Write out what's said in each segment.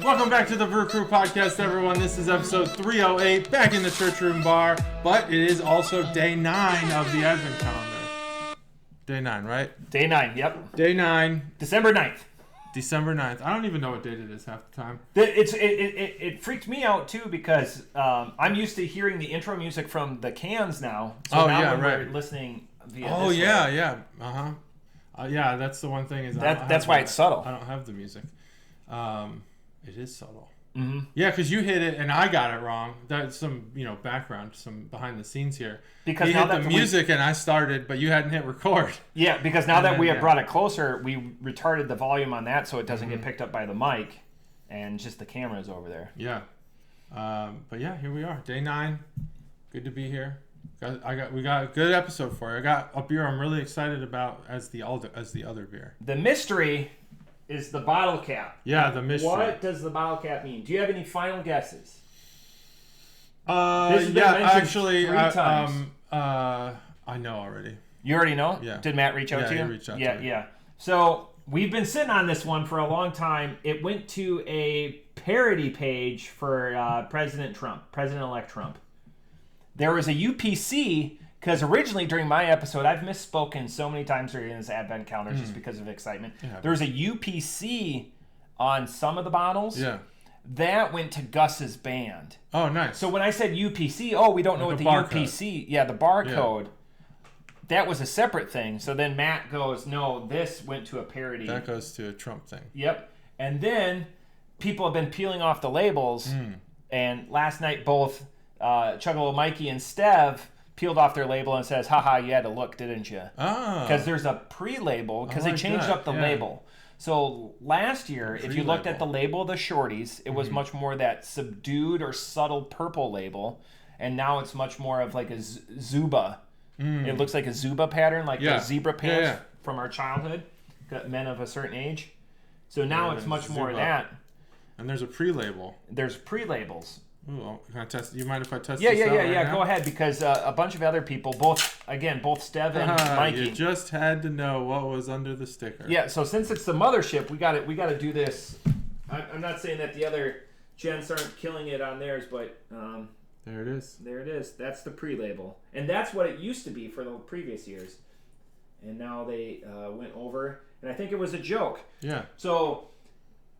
Welcome back to the Brew Crew podcast, everyone. This is episode 308, back in the church room bar, but it is also day 9 of the Advent calendar. Day 9, right? Day 9, yep. Day 9. December 9th. December 9th. I don't even know what date it is half the time. It freaked me out, too, because I'm used to hearing the intro music from the cans now. So now when we're listening via this yeah. Yeah, that's the one thing. Is that's why it's subtle. I don't have the music. It is subtle. Mm-hmm. Yeah, because you hit it and I got it wrong. That's some, background, some behind the scenes here. Because he now hit that the music and I started, but you hadn't hit record. Yeah, because now that we have brought it closer, we retarded the volume on that so it doesn't get picked up by the mic, and just the camera is over there. Yeah, but yeah, here we are, day 9. Good to be here. We got a good episode for you. I got a beer I'm really excited about as the other beer. The mystery is the bottle cap. Yeah, the mystery. What does the bottle cap mean? Do you have any final guesses? Actually, three times. I know already. You already know? Yeah. Did Matt reach out to you? Yeah, he reached out to me. Yeah. So we've been sitting on this one for a long time. It went to a parody page for President-elect Trump. There was a UPC, because originally during my episode, I've misspoken so many times during this Advent calendar just because of excitement. Yeah. There was a UPC on some of the bottles. Yeah. That went to Gus's band. Oh, nice. So when I said UPC, we don't know what the UPC... Yeah, the barcode. Yeah. That was a separate thing. So then Matt goes, no, this went to a parody. That goes to a Trump thing. Yep. And then people have been peeling off the labels. And last night both Chuggalo Mikey and Stev peeled off their label and says, haha, you had to look, didn't you? Oh. Because there's a pre-label, because they changed up the label. So last year, if you looked at the label of the shorties, it was much more that subdued or subtle purple label. And now it's much more of like a Zuba. It looks like a Zuba pattern, like the zebra pants from our childhood, men of a certain age. So now it's much more of that. And there's a pre-label. There's pre-labels. Ooh, can I test? You mind if I test? Yeah. Now? Go ahead, because a bunch of other people, both Stev and Mikey. You just had to know what was under the sticker. Yeah. So since it's the mothership, we got to do this. I'm not saying that the other gents aren't killing it on theirs, but there it is. There it is. That's the pre-label, and that's what it used to be for the previous years, and now they went over, and I think it was a joke. Yeah. So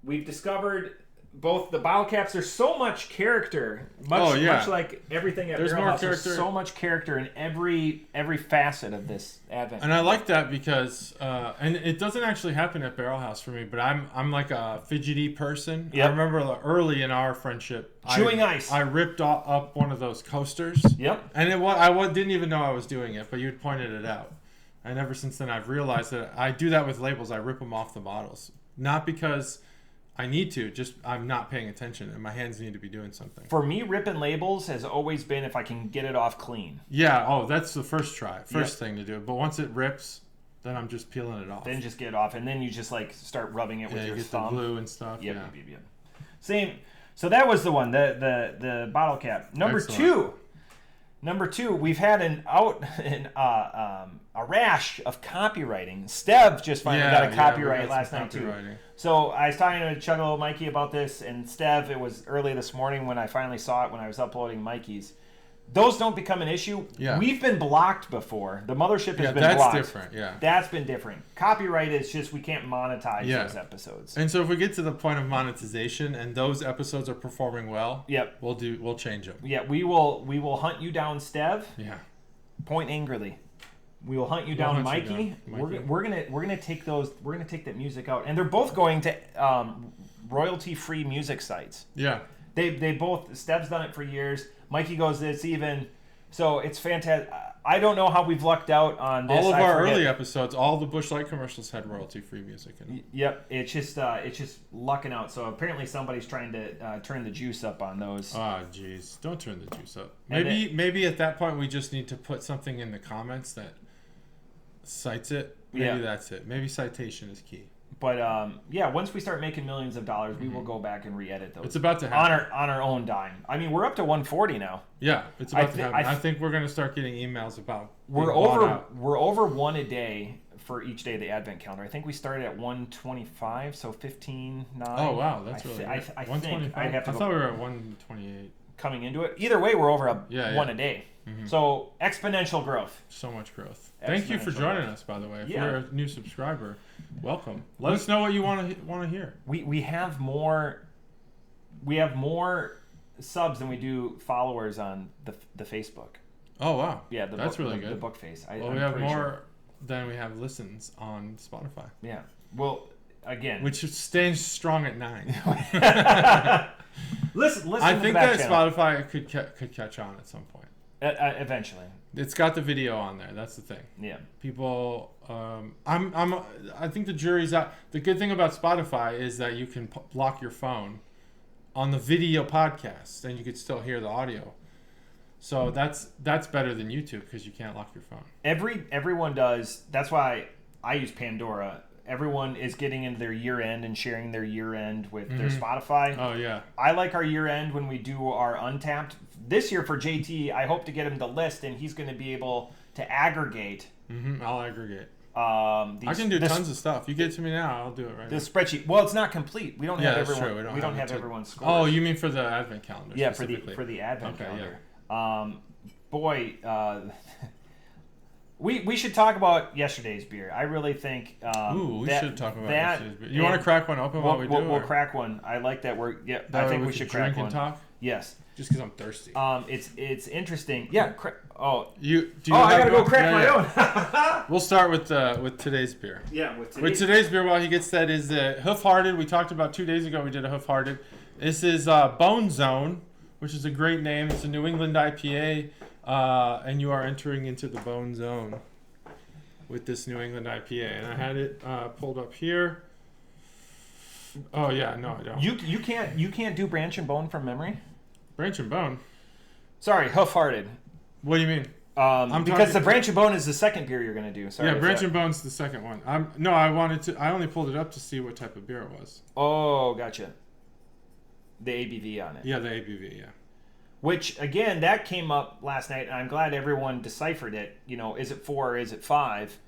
we've discovered. Both the bottle caps, there's so much character, much like everything at Barrel House. There's so much character in every facet of this Advent. And I like that because, and it doesn't actually happen at Barrel House for me, but I'm like a fidgety person. Yep. I remember early in our friendship, chewing ice. I ripped up one of those coasters. Yep. And I didn't even know I was doing it, but you'd pointed it out. And ever since then, I've realized that I do that with labels. I rip them off the bottles, not because I need to, just I'm not paying attention and my hands need to be doing something. For me, ripping labels has always been if I can get it off clean. Yeah, that's the first try, thing to do. But once it rips, then I'm just peeling it off. Then just get it off, and then you just like start rubbing it with your thumb. The glue and stuff. Yep. Same. So that was the one, the bottle cap. Number two, we've had a rash of copywriting. Stev just finally got a copyright last night too. So I was talking to Chuggalo Mikey about this, and Stev, it was early this morning when I finally saw it when I was uploading Mikey's. Those don't become an issue. Yeah. We've been blocked before. The mothership has been blocked. That's different, yeah. That's been different. Copyright is just we can't monetize those episodes. And so if we get to the point of monetization and those episodes are performing well, yep, we'll change them. Yeah, we will hunt you down, Stev. Yeah. Point angrily. We will hunt you down, Mikey. We're gonna take those. We're gonna take that music out, and they're both going to royalty-free music sites. Yeah. They both. Stev's done it for years. Mikey goes, it's even. So it's fantastic. I don't know how we've lucked out on this. All of our early episodes, all the Busch Light commercials had royalty-free music in it. Yep, it's just lucking out. So apparently somebody's trying to turn the juice up on those. Ah, jeez, don't turn the juice up. Maybe at that point we just need to put something in the comments that cites it. Maybe that's it. Maybe citation is key. But yeah, once we start making millions of dollars, we will go back and re-edit those. It's about to happen. On our own dime. I mean, we're up to 140 now. Yeah, it's about to happen. I think we're going to start getting emails about we're over one a day for each day of the Advent calendar. I think we started at 125, so 15.9. Oh wow, that's really good. I think I thought we were at 128 coming into it. Either way, we're over one a day. Mm-hmm. So exponential growth. So much growth. Thank you for joining us, by the way. If you're a new subscriber, welcome. Let us know what you want to hear. We have more subs than we do followers on the Facebook. Oh wow. Yeah, that's really good. The book face. We have more than we have listens on Spotify. Yeah. Well, again, which stays strong at 9. listen. I think that Spotify could catch on at some point. Eventually, it's got the video on there. That's the thing. Yeah, people. I think the jury's out. The good thing about Spotify is that you can block your phone on the video podcast, and you could still hear the audio. So that's better than YouTube because you can't lock your phone. Everyone does. That's why I use Pandora. Everyone is getting into their year end and sharing their year end with their Spotify. Oh yeah. I like our year end when we do our Untapped. This year for JT, I hope to get him the list, and he's going to be able to aggregate. I'll aggregate. I can do tons of stuff. You get to me now, I'll do it right now. The spreadsheet. Well, it's not complete. We don't have everyone. True. We don't have everyone's scores. Oh, you mean for the Advent calendar? Yeah, for the Advent calendar. Yeah. We should talk about yesterday's beer. I really think. We should talk about yesterday's beer. You want to crack one open while we do? We'll crack one. I like that. I think we should crack one. Talk? Yes. Just because I'm thirsty. It's interesting. Yeah. I gotta go crack my own. We'll start with today's beer. Yeah. With today's beer, while he gets that, is the Hoof Hearted. We talked about 2 days ago. We did a Hoof Hearted. This is Bone Zone, which is a great name. It's a New England IPA. And you are entering into the Bone Zone with this New England IPA. And I had it pulled up here. Oh yeah, no, I don't. You can't do Branch and Bone from memory. Branch and Bone. Sorry, Hoof Hearted. What do you mean? Because the Branch and Bone is the second beer you're gonna do. Sorry. Yeah, Branch and Bone's the second one. I only pulled it up to see what type of beer it was. Oh, gotcha. The ABV on it. Yeah, the ABV. Yeah. Which, again, that came up last night, and I'm glad everyone deciphered it. You know, is it 4 or is it 5?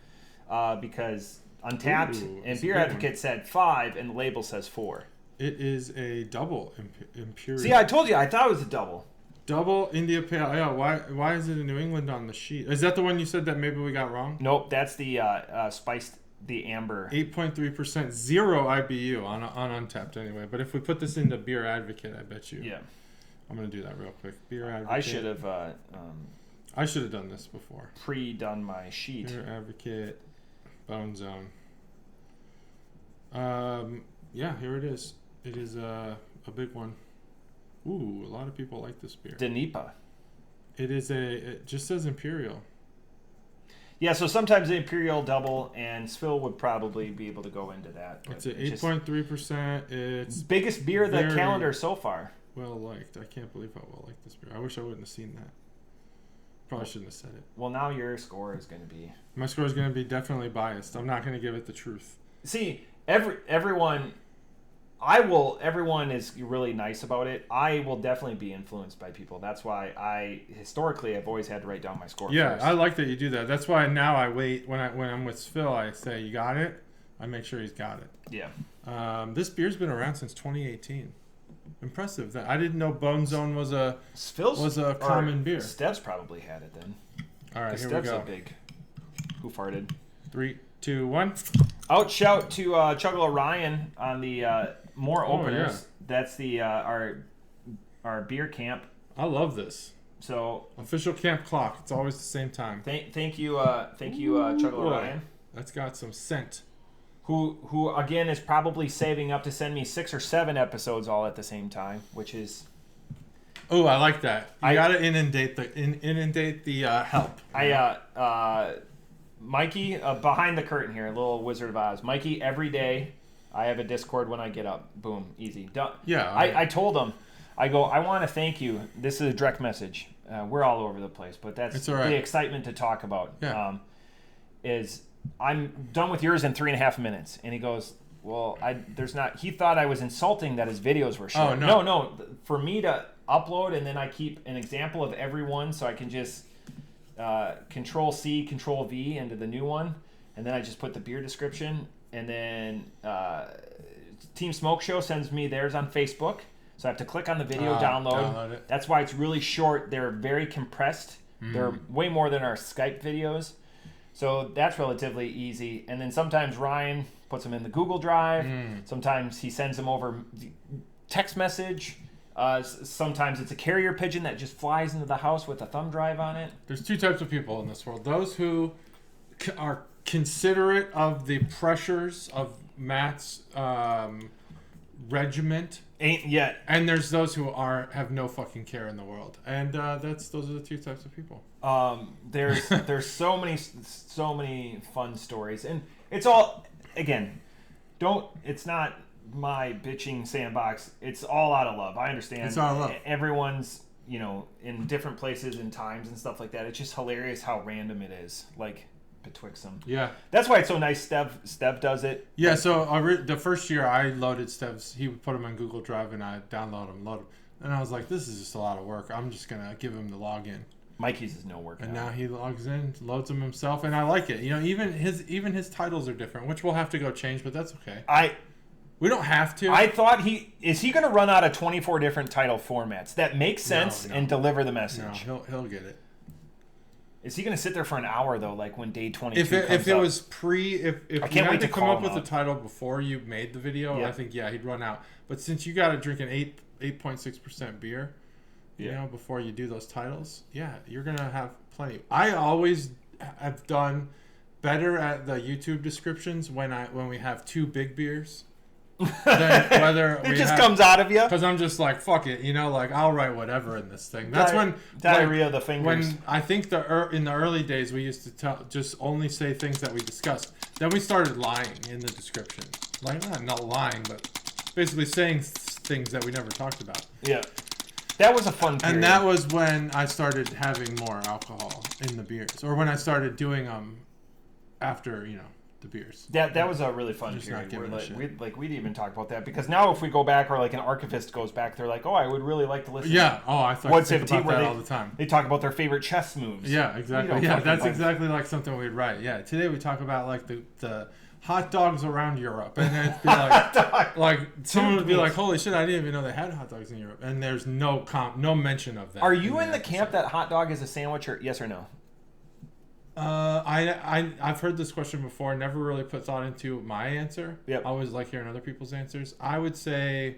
Because Untapped and Beer Advocate said 5, and the label says 4. It is a double imperial. See, I told you, I thought it was a double. Double India Pale Ale. Why is it in New England on the sheet? Is that the one you said that maybe we got wrong? Nope, that's the spiced, the amber. 8.3%, 0 IBU on Untapped anyway. But if we put this into Beer Advocate, I bet you. Yeah. I'm going to do that real quick. Beer Advocate. I should have done this before. Pre-done my sheet. Beer Advocate, Bone Zone. Yeah, here it is. It is a big one. Ooh, a lot of people like this beer. DNEIPA. It just says Imperial. Yeah, so sometimes the Imperial double, and Svil would probably be able to go into that. It's at 8.3%. It's biggest beer of the calendar so far. Well liked. I can't believe how well liked this beer. I wish I wouldn't have seen that. Probably shouldn't have said it. Well, now your score is going to be... My score is going to be definitely biased. I'm not going to give it the truth. See, everyone is really nice about it. I will definitely be influenced by people. That's why I've always had to write down my score first. I like that you do that. That's why now I wait. When I'm with Phil, I say, you got it? I make sure he's got it. Yeah. This beer's been around since 2018. Impressive. That I didn't know Bone Zone was a common beer. Stev's probably had it then. All right, here Stev's we go. A big who farted. 3, 2, 1. Out shout to Chuggalo Ryan on the more openers. Yeah. That's the our beer camp. I love this. So official camp clock. It's always the same time. Thank you, Chuggalo Ryan. That's got some scent. Who again is probably saving up to send me 6 or 7 episodes all at the same time, which is. Oh, I like that. You gotta inundate the help. Mikey, behind the curtain here, a little Wizard of Oz. Mikey, every day, I have a Discord when I get up. Boom, easy. Done. Yeah. I told him, I want to thank you. This is a direct message. We're all over the place, but that's the excitement to talk about. Yeah. Is I'm done with yours in 3.5 minutes, and he goes, Well, there's not. He thought I was insulting that his videos were short. Oh, no. For me to upload, and then I keep an example of every one, so I can just Control C, Control V into the new one, and then I just put the beer description, and then Team Smoke Show sends me theirs on Facebook, so I have to click on the video, download it. That's why it's really short. They're very compressed. They're way more than our Skype videos, so that's relatively easy. And then sometimes Ryan puts them in the Google Drive. Sometimes he sends them over text message. Sometimes it's a carrier pigeon that just flies into the house with a thumb drive on it. There's two types of people in this world. Those who are considerate of the pressures of Matt's regiment. Ain't yet. And there's those who have no fucking care in the world. And those are the two types of people. There's so many fun stories. And it's all, again, it's not my bitching sandbox. It's all out of love. I understand. It's all love. Everyone's, in different places and times and stuff like that. It's just hilarious how random it is, like betwixt them. Yeah. That's why it's so nice Stev does it. Yeah, so the first year I loaded Stev's, he would put them on Google Drive and I download them, load them. And I was like, this is just a lot of work. I'm just going to give him the login. Mikey's is no work. And now he logs in, loads them himself, and I like it. Even his titles are different, which we'll have to go change, but that's okay. We don't have to. I thought is he going to run out of 24 different title formats that make sense and deliver the message? No, he'll get it. Is he going to sit there for an hour though, like when day 22 if it was if I can't you wait had to to come call up with him a title before you made the video, I think he'd run out. But since you got to drink an 8.6% beer, before you do those titles, you're gonna have plenty. I always have done better at the YouTube descriptions when we have two big beers. Than whether it just comes out of you, because I'm just like, fuck it, I'll write whatever in this thing. That's when diarrhea of the fingers. When I think in the early days we used to just only say things that we discussed. Then we started lying in the description, like not lying, but basically saying things that we never talked about. Yeah, that was a fun period. And that was when I started having more alcohol in the beers, or when I started doing them after the beers. That was a really fun period. We'd even talk about that, because now if we go back, or like an archivist goes back, they're like, oh, I would really like to listen. Yeah. I think about that all the time. They talk about their favorite chess moves. Yeah, exactly. Yeah, that's exactly like something we'd write. Yeah. Today we talk about like the hot dogs around Europe, and then it'd be like someone would be like, holy shit, I didn't even know they had hot dogs in Europe, and there's no mention of that. Are you in the camp that hot dog is a sandwich, or yes or no? I've heard this question before. Never really put thought into my answer. Yep. I always like hearing other people's answers. I would say,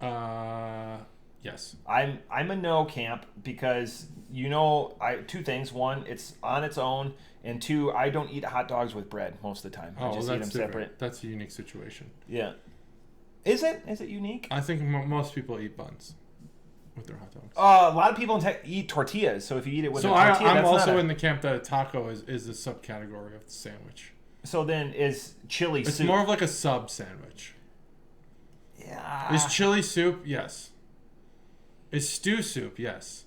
yes. I'm a no camp, because two things. One, it's on its own, and two, I don't eat hot dogs with bread most of the time. I just eat them separate. That's a unique situation. Yeah. Is it unique? I think most people eat buns with their hot dogs. A lot of people eat tortillas, so if you eat it with a tortilla, I'm also in the camp that a taco is a subcategory of the sandwich. So then is chili soup? It's more of like a sub sandwich. Yeah. Is chili soup? Yes. Is stew soup? Yes.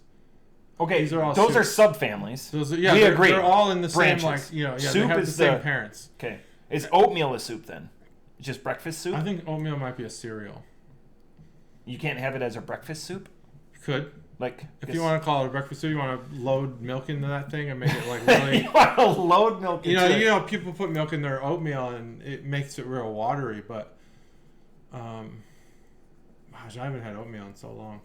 Okay, those are subfamilies. We agree. They're all in the branches. Same, soup they have is the same parents. Okay. Is oatmeal a soup then? Just breakfast soup? I think oatmeal might be a cereal. You can't have it as a breakfast soup? Could. Like, if you want to call it a breakfast soup, you want to load milk into that thing and make it like really. You want to load milk into it. People put milk in their oatmeal and it makes it real watery, but gosh, I haven't had oatmeal in so long.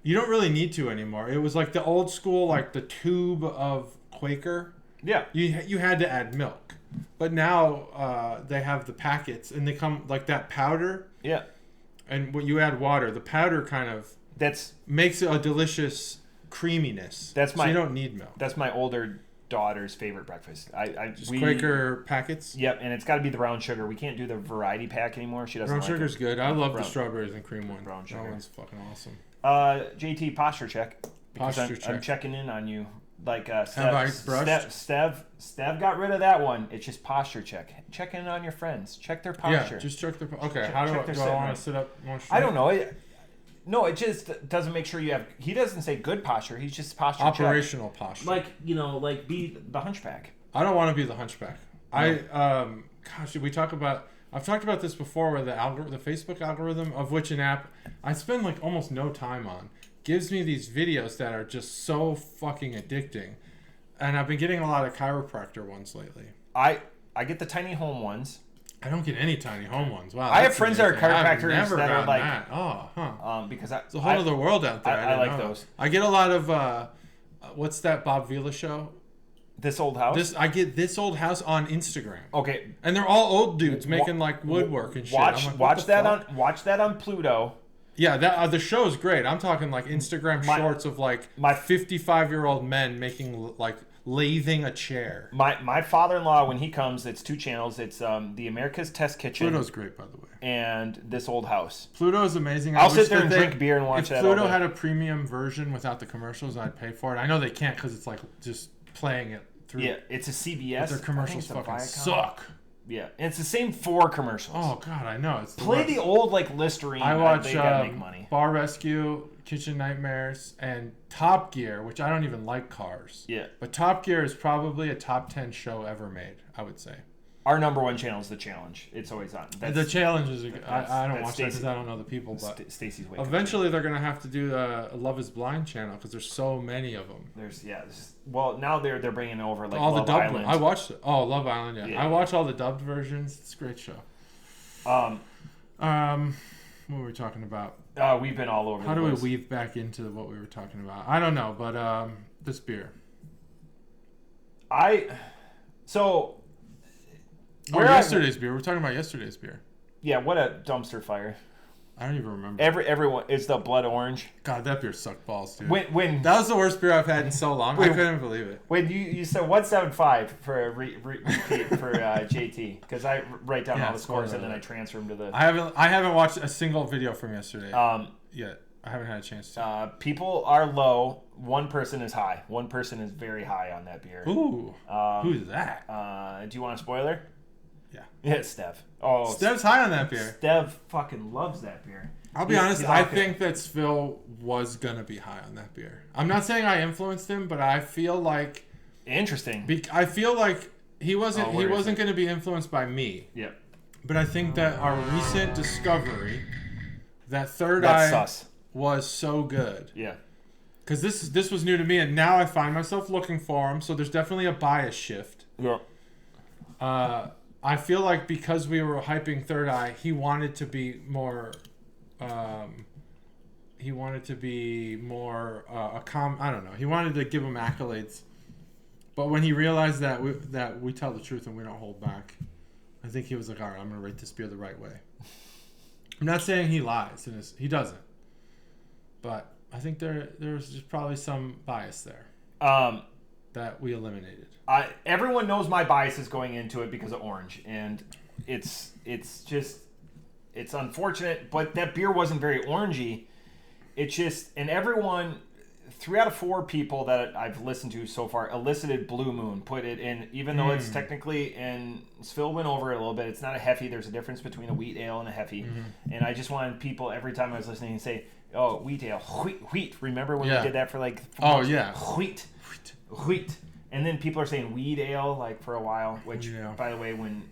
You don't really need to anymore. It was like the old school, like the tube of Quaker. Yeah. You had to add milk, but now they have the packets and they come like that powder. Yeah. And when you add water, the powder kind of makes it a delicious creaminess. So you don't need milk. That's my older daughter's favorite breakfast. Quaker packets. Yep, and it's got to be the brown sugar. We can't do the variety pack anymore. She doesn't. Brown sugar's good. I love the strawberries and cream one. Brown sugar. That one's fucking awesome. JT, posture check. Posture check. I'm checking in on you. Like have I brushed? Stev got rid of that one. It's just posture check. Check in on your friends. Check their posture. Yeah, just check their. Okay, how do I want to sit up more straight? I don't know. No, it just doesn't make sure you have. He doesn't say good posture. He's just posture. Operational posture. Like be the hunchback. I don't want to be the hunchback. No. Gosh, we talk about. I've talked about this before, where the Facebook algorithm, of which an app I spend like almost no time on, gives me these videos that are just so fucking addicting. And I've been getting a lot of chiropractor ones lately. I get the tiny home ones. I don't get any tiny home ones. Wow. I have friends that are chiropractors that are like, that. Oh, huh. Because it's a whole other world out there. I like those. I get a lot of what's that Bob Vila show? This Old House. I get This Old House on Instagram. Okay, and they're all old dudes making like woodwork and shit. Watch that on Pluto. Yeah, that the show is great. I'm talking like Instagram shorts of like 55-year-old men making like lathing a chair. My father-in-law, when he comes, it's 2 channels. It's the America's Test Kitchen. Pluto's great, by the way. And This Old House. Pluto is amazing. I'll sit there and drink beer and watch that. If Pluto had a premium version without the commercials, I'd pay for it. I know they can't because it's like just playing it through. Yeah, it's a CBS. But their commercials fucking suck. Yeah, and it's the same 4 commercials. Oh God, I know. It's Play the old like Listerine. I watch they gotta make money. Bar Rescue, Kitchen Nightmares, and Top Gear, which I don't even like cars. Yeah, but Top Gear is probably a top 10 show ever made. I would say. Our number 1 channel is The Challenge. It's always on. The Challenge is. I don't watch that because I don't know the people. But Stacey's way. Eventually, they're gonna have to do a Love Is Blind channel because there's so many of them. Well, now they're bringing over like all Love the dubbed Island. I watched. Love Island. Yeah, I watch all the dubbed versions. It's a great show. What were we talking about? We've been all over. How do we weave back into what we were talking about? I don't know, but this beer. Yesterday's beer. We're talking about yesterday's beer. Yeah, what a dumpster fire. I don't even remember. Everyone, it's the blood orange. God, that beer sucked balls, dude. When that was the worst beer I've had in so long. I couldn't believe it. When you said 175 for a repeat for JT, because I write down all the scores and then I transfer them to the. I haven't watched a single video from yesterday yet. I haven't had a chance to. People are low. One person is high. One person is very high on that beer. Ooh. Who's that? Do you want a spoiler? Yeah. Yeah, it's Steph. Oh, Steph's high on that beer. Steph fucking loves that beer. I'll be honest, I think that Phil was going to be high on that beer. I'm not saying I influenced him, but I feel like... Interesting. I feel like he wasn't going to be influenced by me. Yeah. But I think that our recent discovery, that Third Eye was so good. Yeah. Because this was new to me, and now I find myself looking for him, so there's definitely a bias shift. Yeah. I feel like because we were hyping Third Eye, he wanted to be more... I don't know. He wanted to give him accolades. But when he realized that we tell the truth and we don't hold back, I think he was like, all right, I'm going to rate this beer the right way. I'm not saying he lies. He doesn't. But I think there's just probably some bias there that we eliminated. Everyone knows my bias is going into it because of orange. And it's unfortunate, but that beer wasn't very orangey. It's just, and everyone, 3 out of 4 people that I've listened to so far elicited Blue Moon, put it in, even though it's technically, and Phil went over it a little bit, it's not a Heffy. There's a difference between a wheat ale and a Heffy. Mm-hmm. And I just wanted people, every time I was listening, to say, oh, wheat ale, wheat. Remember when we did that for like... Wheat. And then people are saying weed ale, like, for a while, which, by the way, when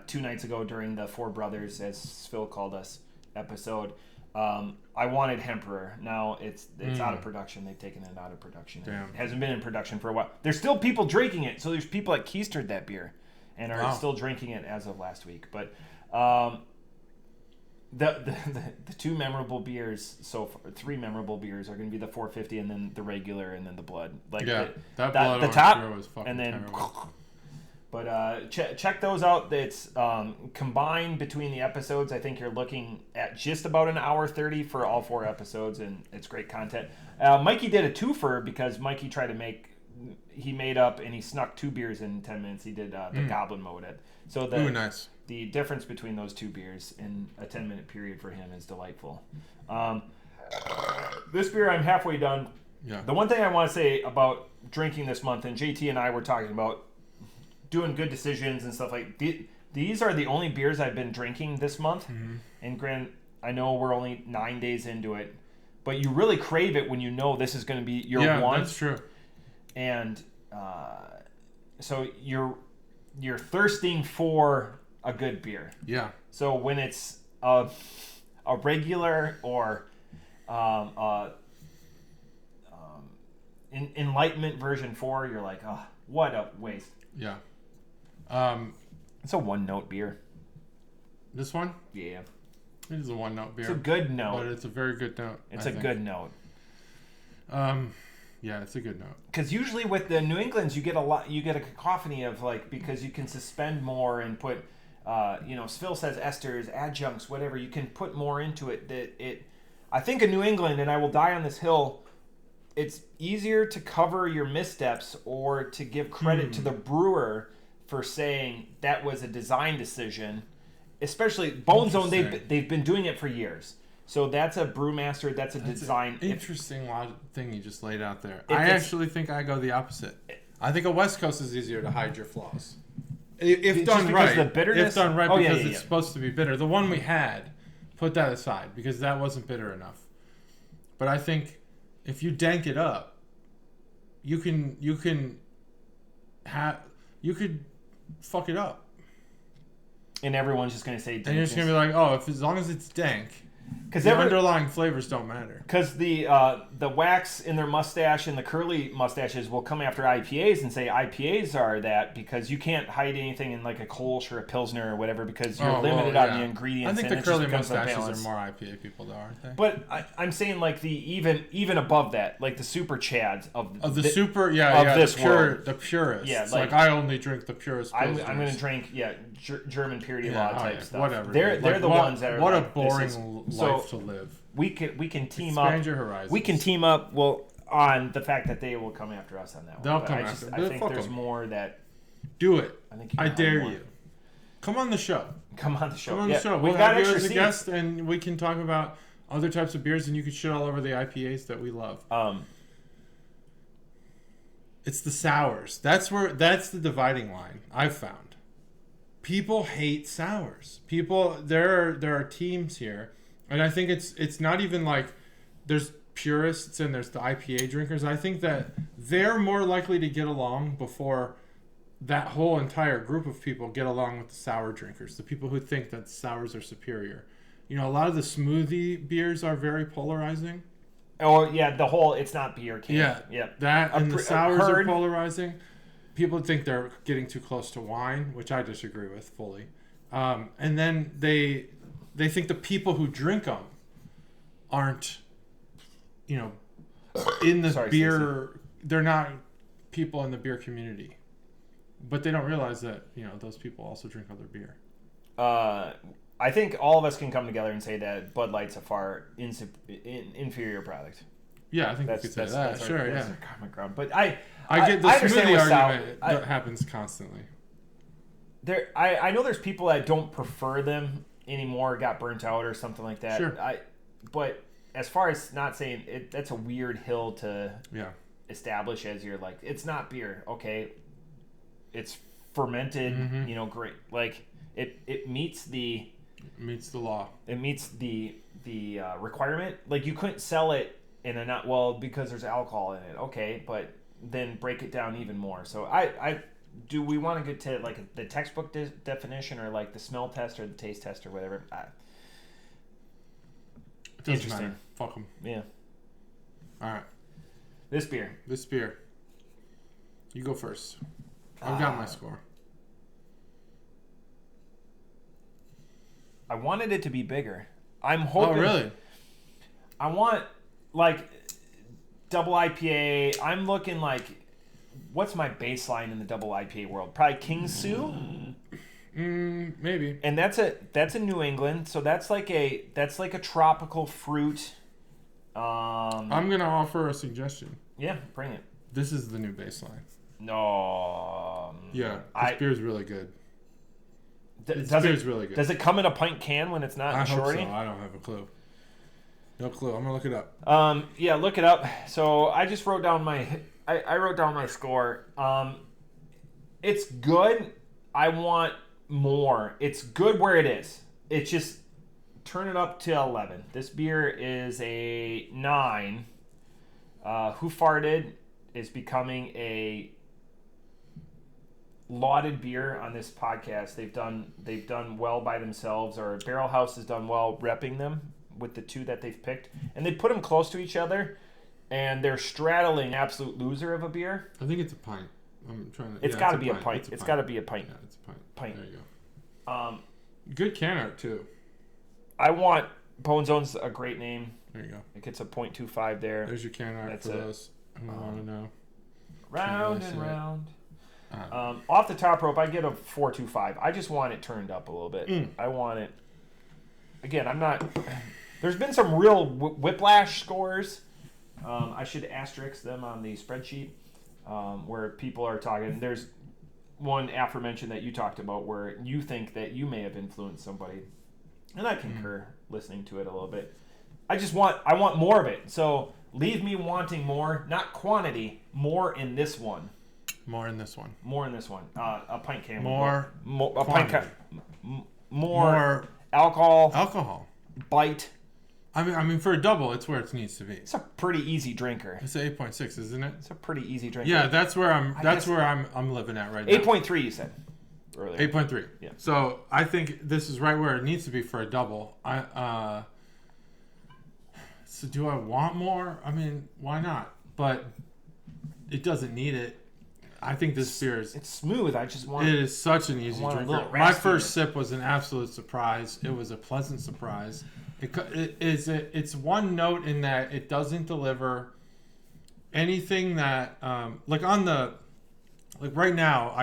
2 nights ago during the Four Brothers, as Phil called us, episode, I wanted Hemperor. Now it's out of production. They've taken it out of production. Damn. It hasn't been in production for a while. There's still people drinking it. So there's people that keistered that beer and are still drinking it as of last week. But the 2 memorable beers so far, 3 memorable beers are going to be the 450 and then the regular and then the blood. Like that blood the top beer was fucking and then terrible. But check those out. It's combined between the episodes. I think you're looking at just about an hour 30 for all 4 episodes, and it's great content. Mikey did a twofer because Mikey tried to he made up and he snuck 2 beers in 10 minutes. He did the Goblin Mode. So nice. The difference between those 2 beers in a 10-minute period for him is delightful. This beer, I'm halfway done. Yeah. The one thing I want to say about drinking this month, and JT and I were talking about doing good decisions and stuff like these are the only beers I've been drinking this month. Mm-hmm. And Grant, I know we're only 9 days into it, but you really crave it when you know this is going to be your one. Yeah, that's true. And so you're thirsting for a good beer. Yeah. So when it's a regular or Enlightenment version 4, you're like, oh, what a waste. Yeah. It's a one-note beer. This one? Yeah. It is a one-note beer. It's a good note. But it's a very good note. It's a good note. Yeah, it's a good note. Because usually with the New Englands, you get a cacophony of like, because you can suspend more and put, Phil says esters, adjuncts, whatever. You can put more into it. I think in New England, and I will die on this hill, it's easier to cover your missteps or to give credit to the brewer for saying that was a design decision. Especially Bone Zone, they've been doing it for years. So that's a brewmaster. That's a design. Interesting thing you just laid out there. I actually think I go the opposite. I think a West Coast is easier to hide your flaws. If done right. The bitterness? If done right, because it's supposed to be bitter. The one we had, put that aside because that wasn't bitter enough. But I think if you dank it up, you could fuck it up. And everyone's just going to say dank. And you're just going to be like, oh, as long as it's dank, because the underlying flavors don't matter. Because the wax in their mustache and the curly mustaches will come after IPAs and say IPAs are that, because you can't hide anything in like a Kolsch or a Pilsner or whatever, because you're limited on the ingredients. I think the curly mustaches are more IPA people though, aren't they? But I'm saying like the even above that, like the super chads of this world. The purists. Yeah, like I only drink the purest. I'm going to drink German purity law type stuff. Whatever. They're the ones that are what like, a boring life to live. We can team up. Expand your horizons. We can team up. Well, on the fact that they will come after us on that one. They'll come after. I think there's more that. Do it. I dare more. you. Come on the show. Come on the show. Come on the show. We'll have you as a guest, and we can talk about other types of beers, and you can shit all over the IPAs that we love. It's the sours. That's the dividing line I've found. People hate sours. There are teams here, and I think it's not even like there's purists and there's the IPA drinkers. I think that they're more likely to get along before that whole entire group of people get along with the sour drinkers, the people who think that sours are superior. A lot of the smoothie beers are very polarizing. Oh yeah, it's not beer can. Yeah. That and the sours are polarizing. People think they're getting too close to wine, which I disagree with fully. And then they think the people who drink them aren't, in the beer. They're not people in the beer community, but they don't realize that those people also drink other beer. I think all of us can come together and say that Bud Light's a far inferior product. Yeah, I think we could say that. That's our common ground. But I get the smoothie argument that happens constantly. I know there's people that don't prefer them anymore, got burnt out or something like that. Sure. But as far as not saying it, that's a weird hill to establish as you're like, it's not beer. Okay. It's fermented, great. Like it meets the law. It meets the requirement. Like you couldn't sell it in a because there's alcohol in it. Okay, but then break it down even more. So do we want to get to like the textbook definition or like the smell test or the taste test or whatever? It doesn't matter. Fuck them. Yeah. All right. This beer. You go first. I've got my score. I wanted it to be bigger. I'm hoping. Oh, really? I want like double IPA. I'm looking like, what's my baseline in the double IPA world? Probably King Sue. Maybe. And that's a New England, so that's like a tropical fruit. I'm gonna offer a suggestion. Yeah, bring it. This is the new baseline. No. Yeah, this beer's really good. Beer's really good. Does it come in a pint can when it's not in a shorty? I hope so. I don't have a clue. No clue. I'm gonna look it up. Yeah, look it up. So I just wrote down I wrote down my score. It's good. I want more. It's good where it is. It's just turn it up to 11. This beer is a 9. Who Farted is becoming a lauded beer on this podcast. They've done well by themselves, or Barrel House has done well repping them with the two that they've picked, and they put them close to each other, and they're straddling absolute loser of a beer. I think it's a pint. I'm trying to. It's got to be a pint. It's got to be a pint. Yeah, it's a pint. Pint. There you go. Good can art too. I want Bone Zone's a great name. There you go. It gets a 0.25 there. There's your can art for those who want to know. Round and round. Off the top rope, I get a 4.25. I just want it turned up a little bit. I want it. Again, I'm not. There's been some real whiplash scores. I should asterisk them on the spreadsheet where people are talking. There's one aforementioned that you talked about where you think that you may have influenced somebody, and I concur. Listening to it a little bit, I want more of it. So leave me wanting more, not quantity. More in this one. More in this one. More in this one. A pint can. More. A pint can. More alcohol. Alcohol. Bite. I mean, for a double, it's where it needs to be. It's a pretty easy drinker. It's an 8.6, isn't it? It's a pretty easy drinker. Yeah, that's where I'm living at right now. 8.3, you said earlier. 8.3. Yeah. So I think this is right where it needs to be for a double. So do I want more? I mean, why not? But it doesn't need it. I think this beer is... It's smooth. I just want... It is such an easy drinker. My first sip was an absolute surprise. It was a pleasant surprise. It's one note in that it doesn't deliver anything that... right now,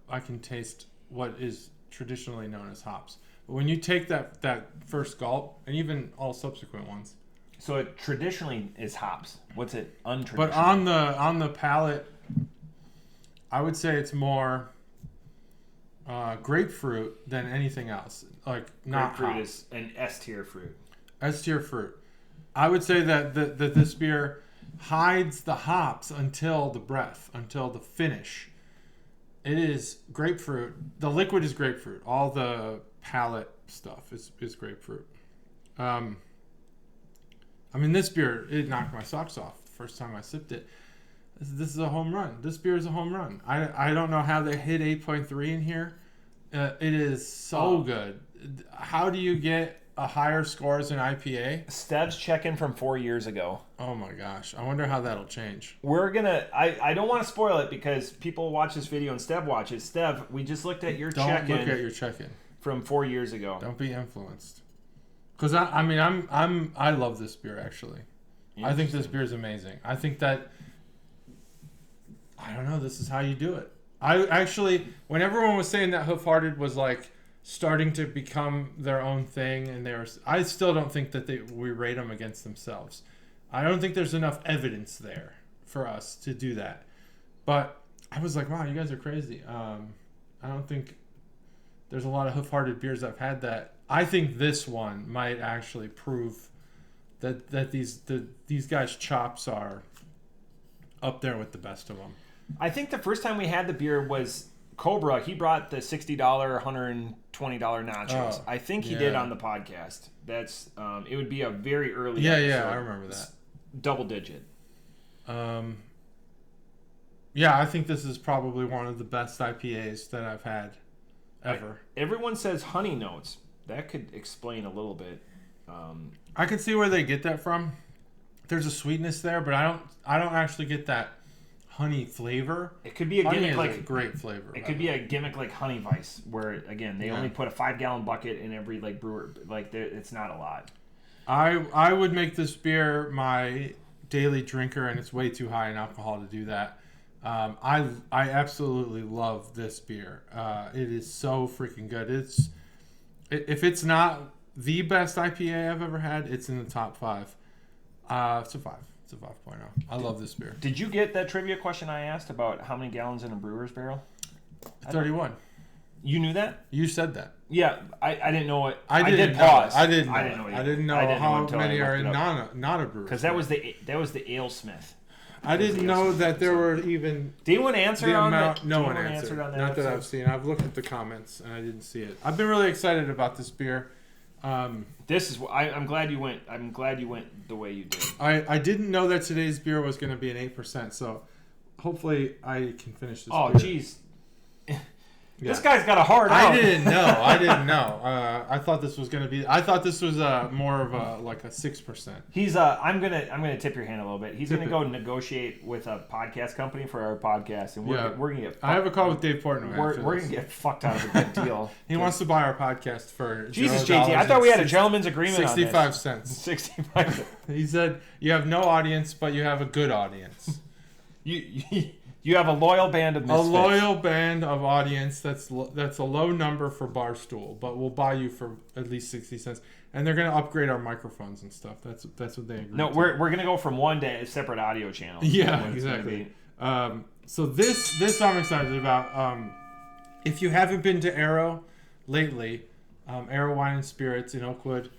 I can taste what is traditionally known as hops. But when you take that first gulp, and even all subsequent ones... So it traditionally is hops. What's it untraditional? But on the palate... I would say it's more grapefruit than anything else. Like not grapefruit hops. Is an S tier fruit. S tier fruit. I would say that this beer hides the hops until the breath, until the finish. It is grapefruit. The liquid is grapefruit. All the palate stuff is grapefruit. I mean, this beer, it knocked my socks off the first time I sipped it. This is a home run. This beer is a home run. I don't know how they hit 8.3 in here. It is so good. How do you get a higher score as an IPA? Stev's check-in from 4 years ago. Oh my gosh. I wonder how that'll change. We're going to... I don't want to spoil it because people watch this video and Stev watches. Stev, we just looked at your check-in. Don't look at your check-in. From 4 years ago. Don't be influenced. Because I love this beer, actually. I think this beer is amazing. I think that... I don't know. This is how you do it. I actually, when everyone was saying that Hoof Hearted was like starting to become their own thing, and I still don't think that we rate them against themselves. I don't think there's enough evidence there for us to do that. But I was like, wow, you guys are crazy. I don't think there's a lot of Hoof Hearted beers I've had that. I think this one might actually prove that these guys' chops are up there with the best of them. I think the first time we had the beer was Cobra. He brought the $60, $120 nachos. Oh, I think he did on the podcast. That's it would be a very early episode. Yeah, I remember that. Double digit. Yeah, I think this is probably one of the best IPAs that I've had ever. Everyone says honey notes. That could explain a little bit. I can see where they get that from. There's a sweetness there, but I don't actually get that honey flavor. It could be a honey gimmick is like a great flavor. It could be a gimmick like Honey Vice, where again they only put a 5-gallon bucket in every brewer. It's not a lot. I would make this beer my daily drinker, and it's way too high in alcohol to do that. I absolutely love this beer. It is so freaking good. If it's not the best IPA I've ever had, it's in the top 5. It's a 5. It's a 5.0. I love this beer. Did you get that trivia question I asked about how many gallons in a brewer's barrel? 31. You knew that? You said that. Yeah, I didn't know it. I did pause. I didn't know how many are in not a brewer's. Because that was the alesmith. I didn't know that there were even. Did anyone answer on that? No one answered on that. Not that I've seen. I've looked at the comments and I didn't see it. I've been really excited about this beer. This is. I'm glad you went. I'm glad you went the way you did. I didn't know that today's beer was going to be an 8%. So hopefully I can finish this. Oh, jeez. Yeah. This guy's got a hard out. I didn't know. I thought this was going to be. I thought this was more of a 6%. He's. I'm gonna tip your hand a little bit. He's gonna go negotiate with a podcast company for our podcast, and we're gonna get. I have a call with Dave Portnoy. We're gonna get fucked out of a good deal. He wants to buy our podcast for Jesus, JT. I thought we had a gentleman's agreement. 65 cents. 65 cents. He said you have no audience, but you have a good audience. You have a loyal band of misfits. A loyal band of audience. That's a low number for Barstool, but we'll buy you for at least 60 cents. And they're going to upgrade our microphones and stuff. That's what they agreed. No, we're going to go from one to separate audio channels. Yeah, exactly. So this I'm excited about. If you haven't been to Arrow lately, Arrow Wine and Spirits in Oakwood,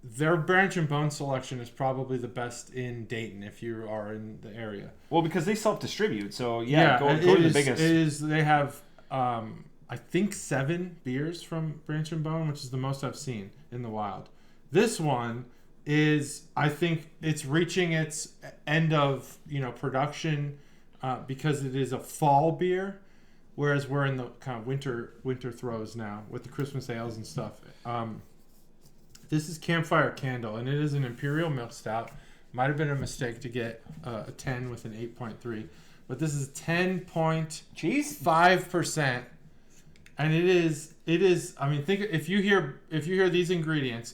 their Branch and Bone selection is probably the best in Dayton if you are in the area. Well, because they self-distribute, so go to the biggest. They have, I think, 7 beers from Branch and Bone, which is the most I've seen in the wild. This one is, I think, it's reaching its end of production because it is a fall beer, whereas we're in the kind of winter throes now with the Christmas ales and stuff. This is Campfire Candle, and it is an Imperial Milk Stout. Might have been a mistake to get a 10 with an 8.3, but this is 10.5%, and it is. I mean, think if you hear these ingredients,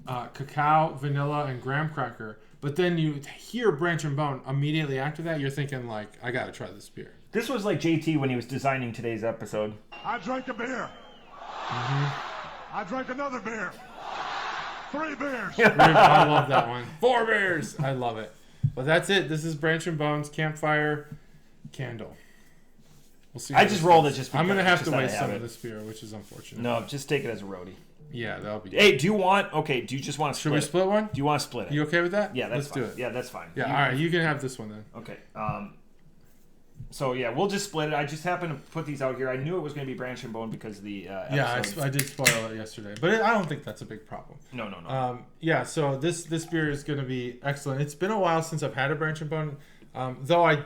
cacao, vanilla, and graham cracker, but then you hear Branch and Bone immediately after that, you're thinking like, I gotta try this beer. This was like JT when he was designing today's episode. I drank a beer. Mm-hmm. I drank another beer. 3 beers. I love that one. 4 beers. I love it. But that's it. This is Branch and Bone's Campfire Candle. We'll see. I just rolled it just because. I'm going to have to waste some of this beer, which is unfortunate. No, just take it as a roadie. Yeah, that'll be good. Hey, do you just want to split? Should we split one? Do you want to split it? You okay with that? Yeah, Let's fine. do it. Yeah, that's fine. Yeah, all right. You can have this one then. Okay. So yeah, we'll just split it. I just happened to put these out here. I knew it was going to be Branch and Bone because of the episodes. I did spoil it yesterday, but I don't think that's a big problem. No. So this beer is going to be excellent. It's been a while since I've had a Branch and Bone, though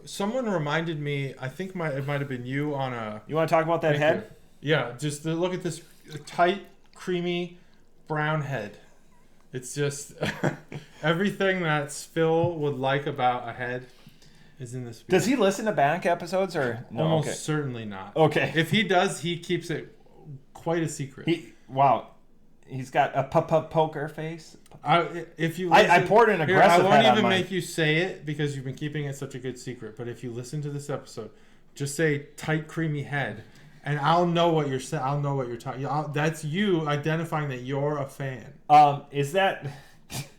someone reminded me. I think it might have been you on a. You want to talk about that head? Yeah, just look at this tight, creamy, brown head. It's just everything that Phil would like about a head. Is in this beer. Does he listen to back episodes or no? Almost certainly not. Okay. If he does, he keeps it quite a secret. He's got a poker face. If you I poured an aggressive. I won't even make you say it because you've been keeping it such a good secret. But if you listen to this episode, just say tight, creamy head, and I'll know what you're saying. I'll know what you're talking. That's you identifying that you're a fan. Is that?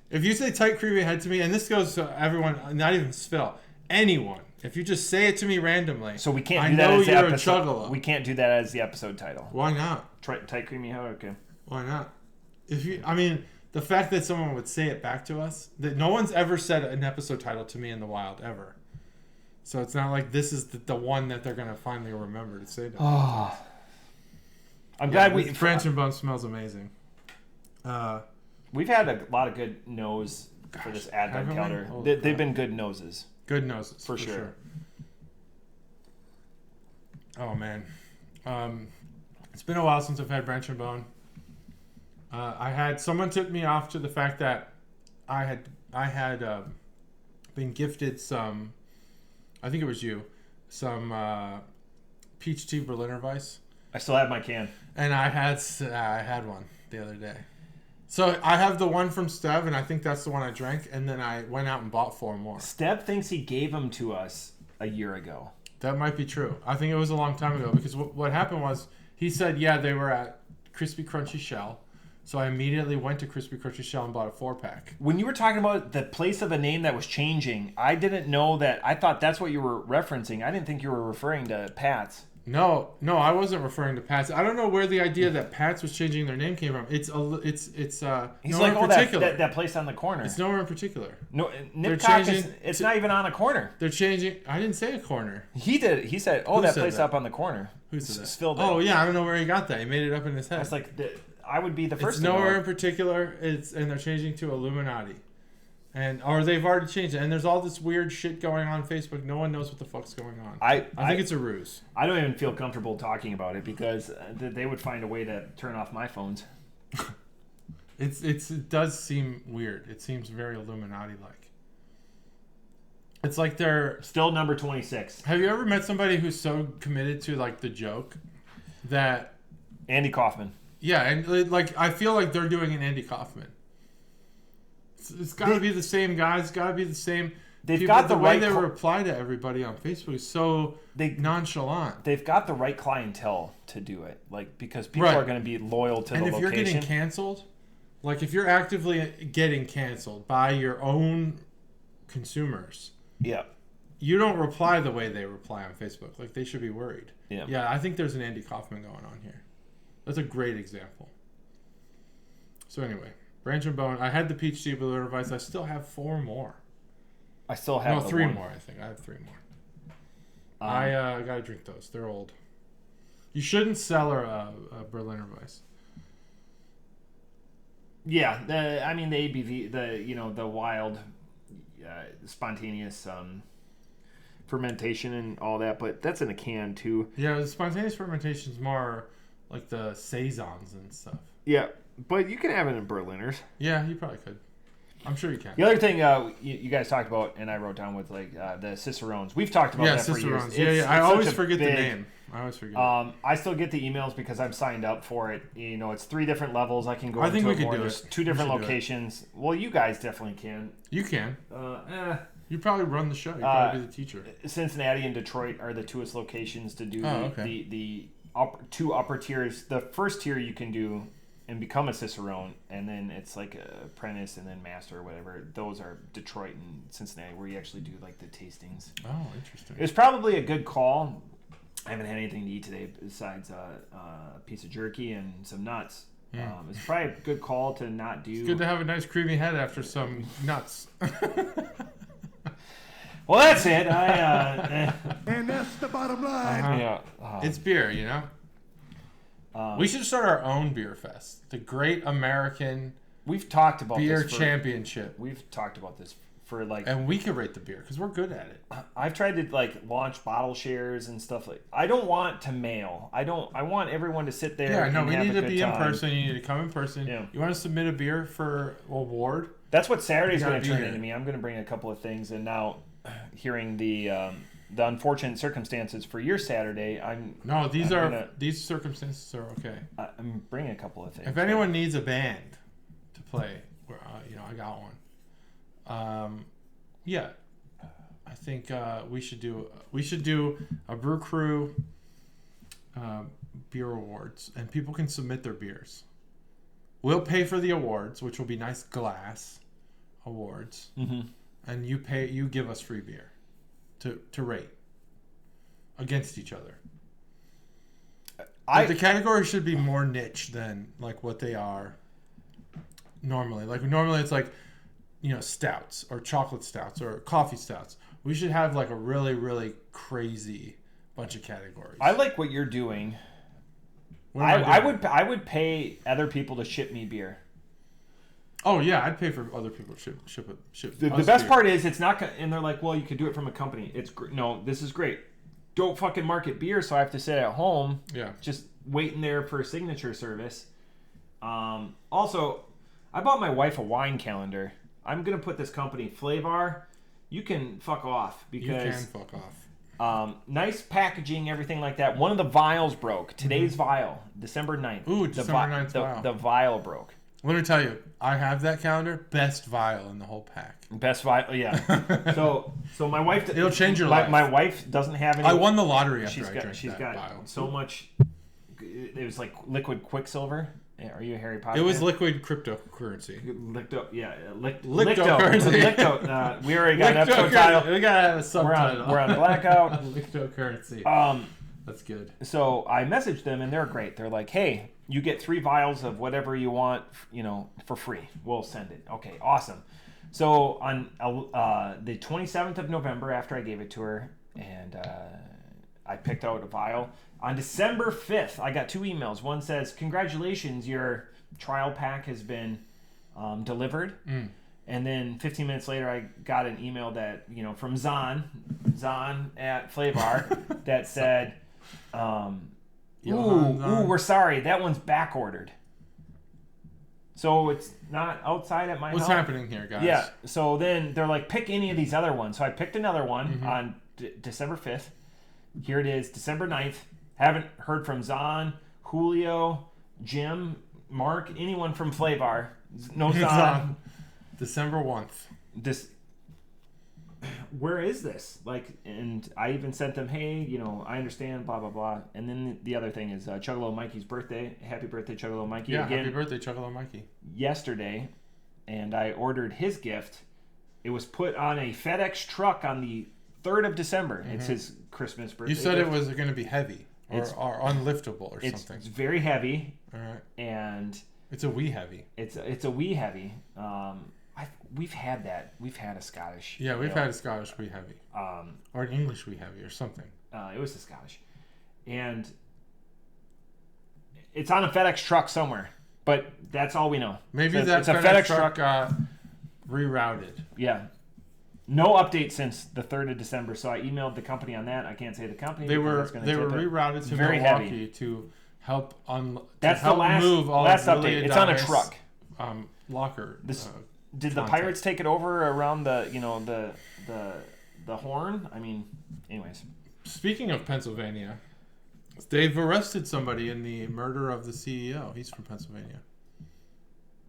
If you say tight, creamy head to me, and this goes to everyone, not even Phil. Anyone, if you just say it to me randomly, so we can't do that as the episode. Chuggalo. We can't do that as the episode title. Why not? Tight creamy head. Okay. Why not? The fact that someone would say it back to us, that no one's ever said an episode title to me in the wild ever. So it's not like this is the one that they're gonna finally remember to say to. Oh. I'm glad Branch and Bone smells amazing. We've had a lot of good no's for this advent calendar. They've been good noses. Good noses, for sure. Oh man, it's been a while since I've had Branch and Bone. Someone took me off to the fact that I had been gifted some. I think it was you, some peach tea Berliner Weiss. I still have my can, and I had one the other day. So I have the one from Stev, and I think that's the one I drank, and then I went out and bought 4 more. Stev thinks he gave them to us a year ago. That might be true. I think it was a long time ago, because what happened was he said, yeah, they were at Crispy Crunchy Shell. So I immediately went to Crispy Crunchy Shell and bought a 4-pack. When you were talking about the place of a name that was changing, I didn't know that. I thought that's what you were referencing. I didn't think you were referring to Pat's. No, I wasn't referring to Pat's. I don't know where the idea that Pat's was changing their name came from. He's like, that place on the corner. It's nowhere in particular. No, Nipcock it's not even on a corner. They're changing. I didn't say a corner. He did. He said, that place up on the corner. Who said that? Phil did. Oh yeah, I don't know where he got that. He made it up in his head. It's like I would be the first. It's nowhere in particular. And they're changing to Illuminati. or they've already changed it. And there's all this weird shit going on Facebook. No one knows what the fuck's going on. I think it's a ruse. I don't even feel comfortable talking about it because they would find a way to turn off my phones. It does seem weird. It seems very Illuminati-like. It's like they're... Still number 26. Have you ever met somebody who's so committed to, like, the joke that... Andy Kaufman. Yeah, and, like, I feel like they're doing an Andy Kaufman. It's got to be the same guys. It's got to be the same... They've people. got the way right... they reply to everybody on Facebook is so nonchalant. They've got the right clientele to do it. Like, because people are going to be loyal to the location. And if you're getting canceled... Like, if you're actively getting canceled by your own consumers, you don't reply the way they reply on Facebook. Like, they should be worried. Yeah, I think there's an Andy Kaufman going on here. That's a great example. So anyway, Branch and Bone. I had the peach tea balloon advice. I still have 4 more. I still have 3 more, I think. I have 3 more. I gotta drink those. They're old. You shouldn't sell her a Berliner Weiss. Yeah, the ABV, the wild, spontaneous fermentation and all that, but that's in a can too. Yeah, the spontaneous fermentation is more like the saisons and stuff. Yeah, but you can have it in Berliners. Yeah, you probably could. I'm sure you can. The other thing you guys talked about, and I wrote down with the Cicerones. We've talked about that for years. Yeah, I always forget the name. I always forget. I still get the emails because I'm signed up for it. You know, it's 3 different levels. I can go. I think we could more. do There's it. 2 different locations. Well, you guys definitely can. You can. You probably run the show. You probably be the teacher. Cincinnati and Detroit are the 2st locations to do the 2 upper tiers. The first tier you can do and become a Cicerone, and then it's like a apprentice and then master or whatever. Those are Detroit and Cincinnati, where you actually do like the tastings. Oh, interesting. It's probably a good call. I haven't had anything to eat today besides a piece of jerky and some nuts. It's probably a good call to not do. It's good to have a nice creamy head after some nuts. Well, that's it. And that's the bottom line. Yeah, it's beer, you know. We should start our own beer fest, the Great American. We've talked about beer this championship. We've talked about this for and we could rate the beer because we're good at it. I've tried to launch bottle shares and stuff I don't want to mail. I want everyone to sit there. Yeah, no, we need to be time. in person. You need to come in person. Yeah. You want to submit a beer for award? That's what Saturday's going to turn into me. I'm going to bring a couple of things, and now hearing the unfortunate circumstances for your Saturday, these circumstances are okay. I'm bringing a couple of things. If anyone needs a band to play, I got one. Yeah, I think we should do a Brew Crew beer awards, and people can submit their beers. We'll pay for the awards, which will be nice glass awards, and you give us free beer to rate against each other. The category should be more niche than like what they are normally. Like normally it's like, stouts or chocolate stouts or coffee stouts. We should have like a really, really crazy bunch of categories. I like what you're doing. I would pay other people to ship me beer. Oh yeah, I'd pay for other people to ship. The best part is it's not, and they're like, well, you could do it from a company. No, this is great. Don't fucking market beer, so I have to sit at home. Yeah. Just waiting there for a signature service. Also, I bought my wife a wine calendar. I'm gonna put this company Flavar. You can fuck off because you can fuck off. Nice packaging, everything like that. One of the vials broke. Today's vial, December 9th. Ooh, December 9th vial. The vial broke. Let me tell you, I have that calendar. Best vial in the whole pack. Best vial, yeah. so my wife. It'll change your life. My wife doesn't have any. I won the lottery after I drank She's that got vial. so much. It was like liquid Quicksilver. Are you a Harry Potter? It was fan? Liquid cryptocurrency. Lictocurrency. We already got an episode title. We gotta have a subtitle. We're on blackout. Lictocurrency. That's good. So I messaged them and they're great. They're like, hey, you get 3 vials of whatever you want, for free. We'll send it. Okay, awesome. So on the 27th of November, after I gave it to her, and I picked out a vial. On December 5th, I got 2 emails. One says, congratulations, your trial pack has been delivered. And then 15 minutes later, I got an email that, from Zahn at Flavar that said, we're sorry, that one's back ordered. So it's not outside at my house. What's happening here, guys? Yeah. So then they're like, pick any of these other ones. So I picked another one on December 5th. Here it is, December 9th. Haven't heard from Zahn, Julio, Jim, Mark, anyone from Flavar. No Zahn. December 1st. Where is this? And I even sent them, hey, I understand, blah, blah, blah. And then the other thing is Chuggalo Mikey's birthday. Happy birthday, Chuggalo Mikey. Yeah, again, happy birthday, Chuggalo Mikey. Yesterday, and I ordered his gift. It was put on a FedEx truck on the 3rd of December. It's his Christmas birthday. You said gift. It was going to be heavy or unliftable or something. It's very heavy. All right. And it's a wee heavy. It's a wee heavy. We've had that. We've had a Scottish. Yeah, we've had a Scottish wee heavy. Or an English wee heavy or something. It was a Scottish. And it's on a FedEx truck somewhere. But that's all we know. Maybe it's a FedEx truck rerouted. Yeah. No update since the 3rd of December, so I emailed the company on that. I can't say the company. They were rerouted to very Milwaukee heavy. to help That's the last move all last of update. It's on a truck. Locker. Did the Pirates take it over around the horn? I mean, anyways. Speaking of Pennsylvania, they've arrested somebody in the murder of the CEO. He's from Pennsylvania.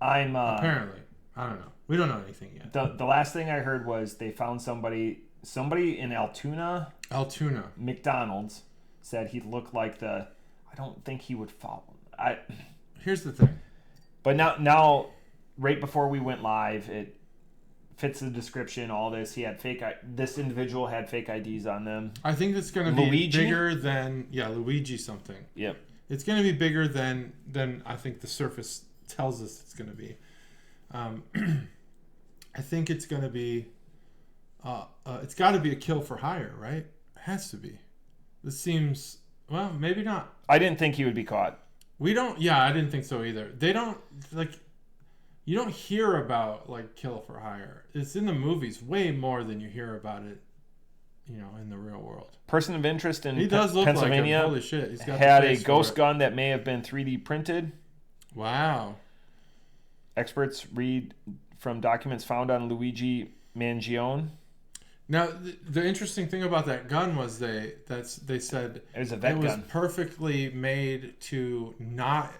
Apparently. I don't know. We don't know anything yet. The last thing I heard was they found somebody in Altoona, McDonald's, said he looked like I don't think he would follow. Here's the thing. But now, right before we went live, it fits the description. All this, this individual had fake IDs on them. I think it's going to be bigger than Luigi something. Yep. It's going to be bigger than I think the surface tells us it's going to be. I think it's going to be. It's got to be a kill for hire, right? It has to be. This seems maybe not. I didn't think he would be caught. We don't. Yeah, I didn't think so either. They don't You don't hear about kill for hire. It's in the movies way more than you hear about it, in the real world. Person of interest in Pennsylvania like holy shit. He's got had a ghost gun that may have been 3D printed. Wow. Experts read from documents found on Luigi Mangione. Now, the interesting thing about that gun was they said it was a vet gun. It was perfectly made to not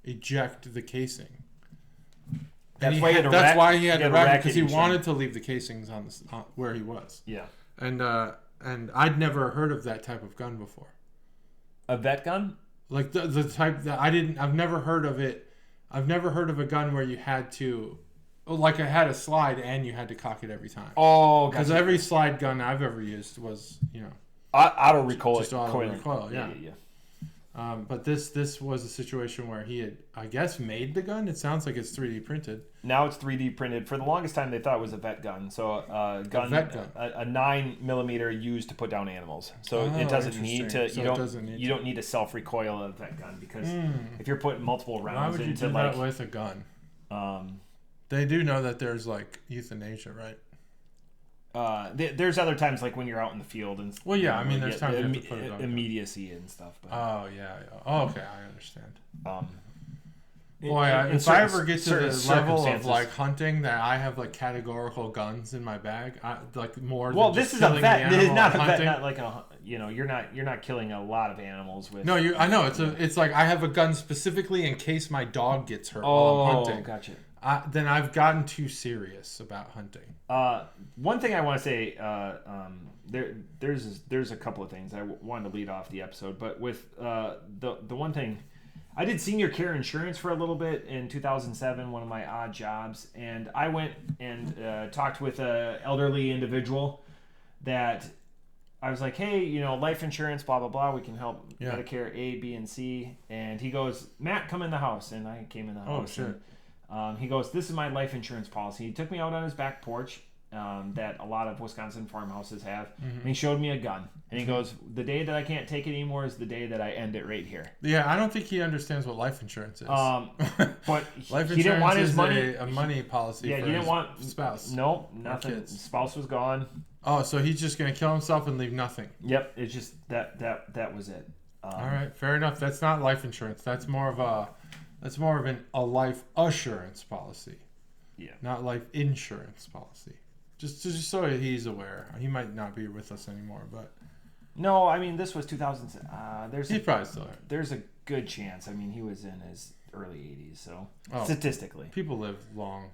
eject the casing. That's why he had to rack because he wanted to leave the casings on where he was. Yeah. And I'd never heard of that type of gun before. A vet gun? Like the type that I've never heard of it. I've never heard of a gun where you had to, it had a slide and you had to cock it every time. Oh, because every slide gun I've ever used was, auto recoil. Just auto recoil, yeah. But this was a situation where he had, I guess, made the gun. It sounds like it's 3D printed. Now it's 3D printed. For the longest time, they thought it was a vet gun. So a vet gun, a 9mm used to put down animals. So it doesn't need to. You don't need to self recoil a vet gun because if you're putting multiple rounds into do that with a gun. They do know that there's euthanasia, right? There's other times when you're out in the field and there's times you have to put it on immediacy and stuff. But, okay, I understand. If I ever get to the level of hunting that I have categorical guns in my bag, more. Well, this is a vet. This is not a vet. Not like a you're not killing a lot of animals with. No, I know it's like I have a gun specifically in case my dog gets hurt while I'm hunting. Oh, gotcha. Then I've gotten too serious about hunting. One thing I want to say, there's a couple of things I wanted to lead off the episode, but with the one thing, I did senior care insurance for a little bit in 2007, one of my odd jobs, and I went and talked with an elderly individual that I was like, hey, life insurance, blah, blah, blah, we can help Medicare A, B, and C, and he goes, Matt, come in the house, and I came in the house. Oh, shit. He goes, this is my life insurance policy. He took me out on his back porch, that a lot of Wisconsin farmhouses have. And he showed me a gun. And he goes, the day that I can't take it anymore is the day that I end it right here. Yeah, I don't think he understands what life insurance is. But life he didn't want his is money. a money policy for he didn't his want spouse. Nope, nothing. Kids. Spouse was gone. Oh, so he's just going to kill himself and leave nothing. Yep, it's just that was it. All right, fair enough. That's not life insurance. That's more of a life assurance policy. Yeah. Not life insurance policy. Just so he's aware. He might not be with us anymore, but no, I mean this was 2000. He's probably still there. There's a good chance. I mean, he was in his early 80s, so statistically, people live long.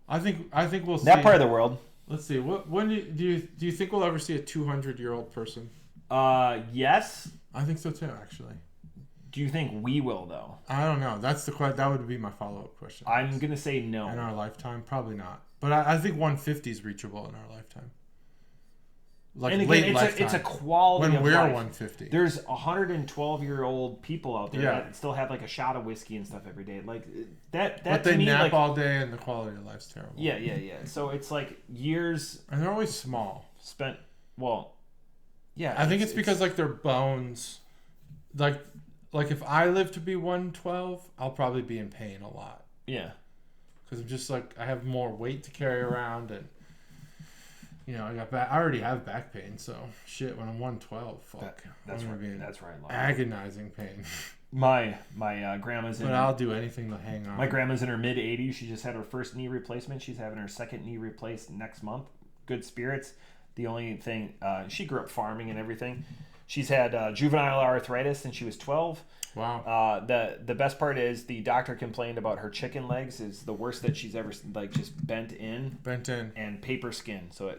I think we'll see that part of the world. Let's see. When do you think we'll ever see a 200-year-old person? Yes. I think so too, actually. Do you think we will though? I don't know. That would be my follow-up question. I'm gonna say no. In our lifetime, probably not. But I think 150 is reachable in our lifetime. Like and again, it's a quality when of we're life. 150. There's 112-year-old people out there that still have like a shot of whiskey and stuff every day. Like that. But to they me, nap like, all day, and the quality of life's terrible. Yeah. So it's like years. And they're always small. Spent. Well. Yeah. I think it's because like their bones, like if I live to be 112, I'll probably be in pain a lot. Yeah. Because I'm just like I have more weight to carry around, and I already have back pain, so shit. When I'm 112, fuck, that's right. That's right. Agonizing pain. My grandma's in. But I'll do anything to hang on. My grandma's in her mid 80s. She just had her first knee replacement. She's having her second knee replaced next month. Good spirits. The only thing, she grew up farming and everything. She's had juvenile arthritis since she was 12. Wow. The best part is the doctor complained about her chicken legs is the worst that she's ever just bent in and paper skin. So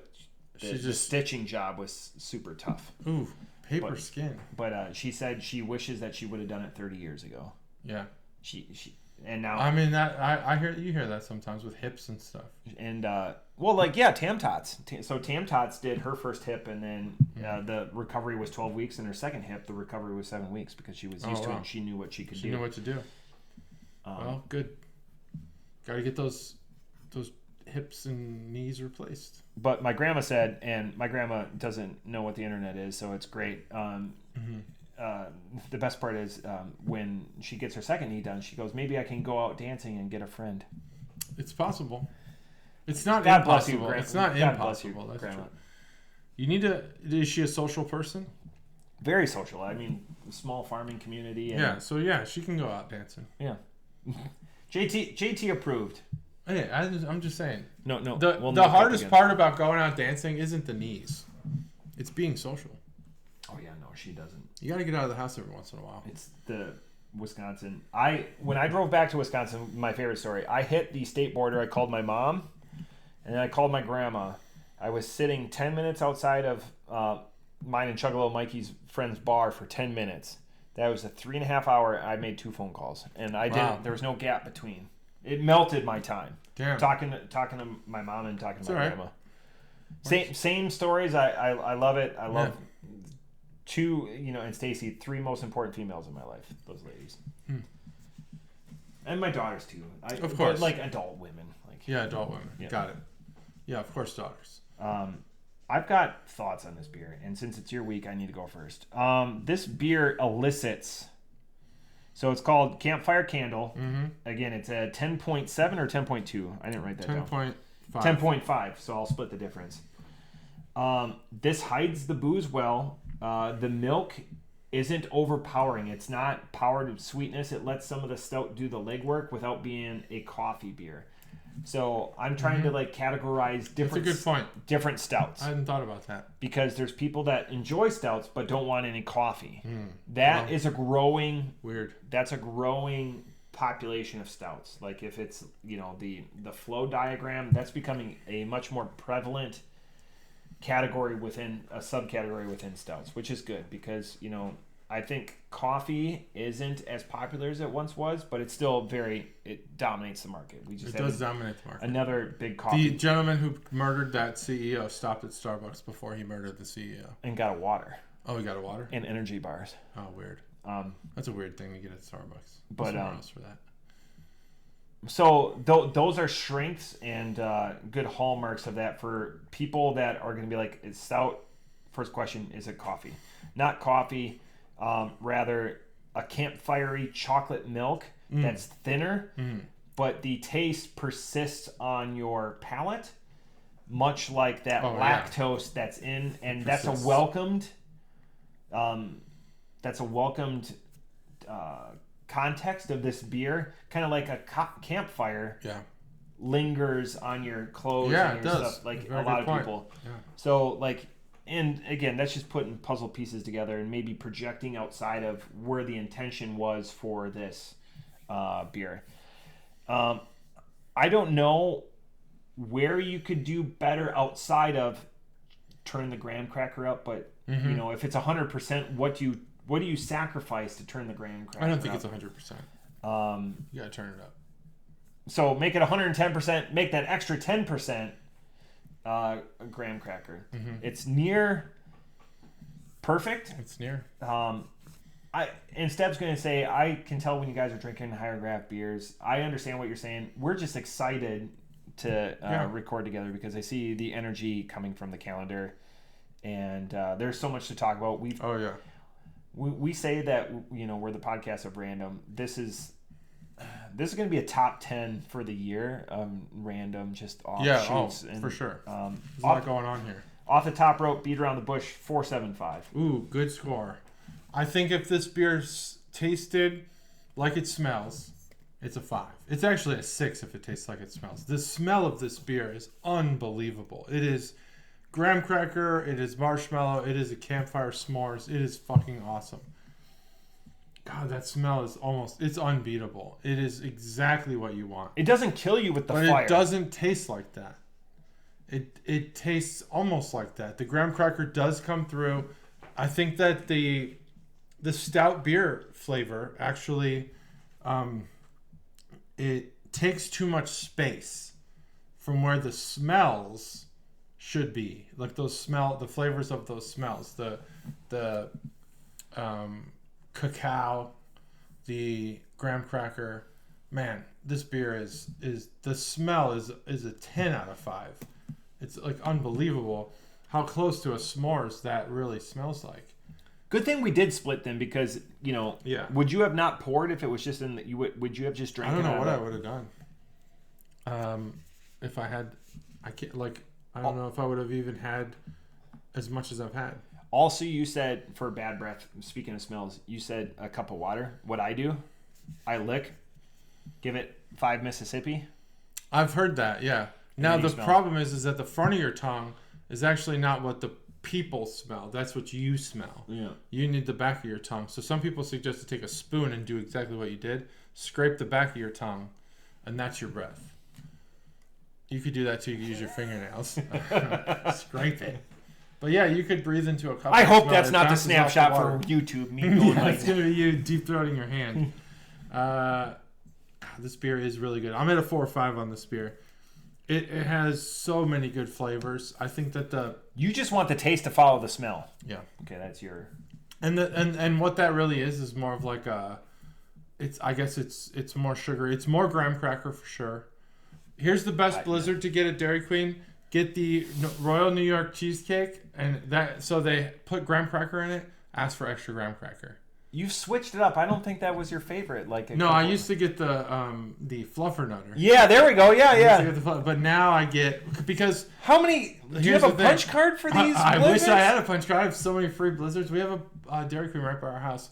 the stitching job was super tough. Ooh, paper skin. But she said she wishes that she would have done it 30 years ago. Yeah. She and now. I mean that I hear that sometimes with hips and stuff. And Tam Tots. So Tam Tots did her first hip, and then the recovery was 12 weeks, and her second hip, the recovery was 7 weeks because she was used to it and she knew what she could do. She knew what to do. Well, good. Got to get those hips and knees replaced. But my grandma said, and my grandma doesn't know what the internet is, so it's great. The best part is when she gets her second knee done, she goes, maybe I can go out dancing and get a friend. It's possible. It's not God impossible. Bless you, it's not God impossible. Bless you, That's Grandma. true. You need to. Is she a social person? Very social. I mean, small farming community. And, yeah. So she can go out dancing. Yeah. JT approved. Hey, I'm just saying. No. The hardest part about going out dancing isn't the knees. It's being social. Oh yeah, no, she doesn't. You got to get out of the house every once in a while. It's the Wisconsin. When I drove back to Wisconsin, my favorite story. I hit the state border. I called my mom, and then I called my grandma. I was sitting 10 minutes outside of mine and Chuggalo Mikey's friend's bar for 10 minutes. That was a 3.5 hour. I made 2 phone calls, and I didn't. There was no gap between. It melted my time. Damn. Talking to my mom and talking to my grandma. Right. Same stories. I love it. I love. 2, and Stacy, 3 most important females in my life. Those ladies, and my daughters too. Of course, like adult women. Adult women. Yeah. Got it. Yeah, of course, daughters. I've got thoughts on this beer, and since it's your week, I need to go first. This beer elicits. So it's called Campfire Candle. Mm-hmm. Again, it's a 10.7 or 10.2. I didn't write that down. 10.5. 10.5. So I'll split the difference. This hides the booze well. The milk isn't overpowering. It's not powered with sweetness. It lets some of the stout do the legwork without being a coffee beer. So I'm trying to categorize different. That's a good point. Different stouts. I hadn't thought about that. Because there's people that enjoy stouts but don't want any coffee. That is a growing. Weird. That's a growing population of stouts. Like if it's the flow diagram, that's becoming a much more prevalent category within a subcategory within stouts, which is good because I think coffee isn't as popular as it once was, but it's still it dominates the market. It does dominate the market. Another big coffee. The gentleman who murdered that CEO stopped at Starbucks before he murdered the CEO and got a water. Oh, he got a water and energy bars. Oh, weird. That's a weird thing to get at Starbucks. But else for that. So those are strengths and good hallmarks of that for people that are going to be like, it's stout. First question, is it coffee? Not coffee, rather a campfire-y chocolate milk that's thinner, but the taste persists on your palate, much like that lactose that's in, and that's a welcomed context of this beer, kind of like a campfire lingers on your clothes and your stuff, like a lot of people. So like, and again, that's just putting puzzle pieces together and maybe projecting outside of where the intention was for this beer. I don't know where you could do better outside of turn the graham cracker up, but you know, if it's 100%, what do you sacrifice to turn the graham cracker up? I don't think it's 100%. You gotta turn it up. So make it 110%. Make that extra 10% a graham cracker. It's near perfect. It's near. And Steb's going to say, I can tell when you guys are drinking higher craft beers. I understand what you're saying. We're just excited to record together because I see the energy coming from the calendar, and there's so much to talk about. We say that, you know, we're the podcast of random. This is going to be a top 10 for the year. Random, just offshoots. Yeah, for sure. There's a lot going on here. Off the top rope, beat around the bush, 4.75. Ooh, good score. I think if this beer's tasted like it smells, it's a 5. It's actually a 6 if it tastes like it smells. The smell of this beer is unbelievable. It is graham cracker, it is marshmallow, it is a campfire s'mores. It is fucking awesome. God, that smell is it's unbeatable. It is exactly what you want. It doesn't kill you with the fire. But it doesn't taste like that. It tastes almost like that. The graham cracker does come through. I think that the stout beer flavor actually it takes too much space from where the smells should be. Like the flavors of those smells. The cacao, the graham cracker. Man, this beer is the smell is a 10 out of 5. It's like unbelievable how close to a s'mores that really smells like. Good thing we did split them because, you know, would you have not poured if it was just in the, would you have just drank it? I don't know what I would have done. If I had, I don't know if I would have even had as much as I've had. Also, you said for bad breath, speaking of smells, you said a cup of water. What I do, I lick, give it 5 Mississippi. I've heard that, yeah. Now the problem is that the front of your tongue is actually not what the people smell. That's what you smell. Yeah. You need the back of your tongue. So some people suggest to take a spoon and do exactly what you did. Scrape the back of your tongue, and that's your breath. You could do that too. You could use your fingernails. Scrape it. But yeah, you could breathe into a cup. I hope that's not the snapshot for YouTube. Me going yeah, it's going to be you deep throating your hand. This beer is really good. I'm at a 4 or 5 on this beer. It has so many good flavors. I think that you just want the taste to follow the smell. Yeah. Okay, that's your. And what that really is more of like a. I guess it's more sugar. It's more graham cracker for sure. Here's the best blizzard to get at Dairy Queen. Get the Royal New York cheesecake, and so they put graham cracker in it. Ask for extra graham cracker. You've switched it up. I don't think that was your favorite. No, I used to get the Fluffernutter. Yeah, there we go. Yeah. But now I get because how many? Do you have a punch card for these? I wish I had a punch card. I have so many free blizzards. We have a Dairy Queen right by our house.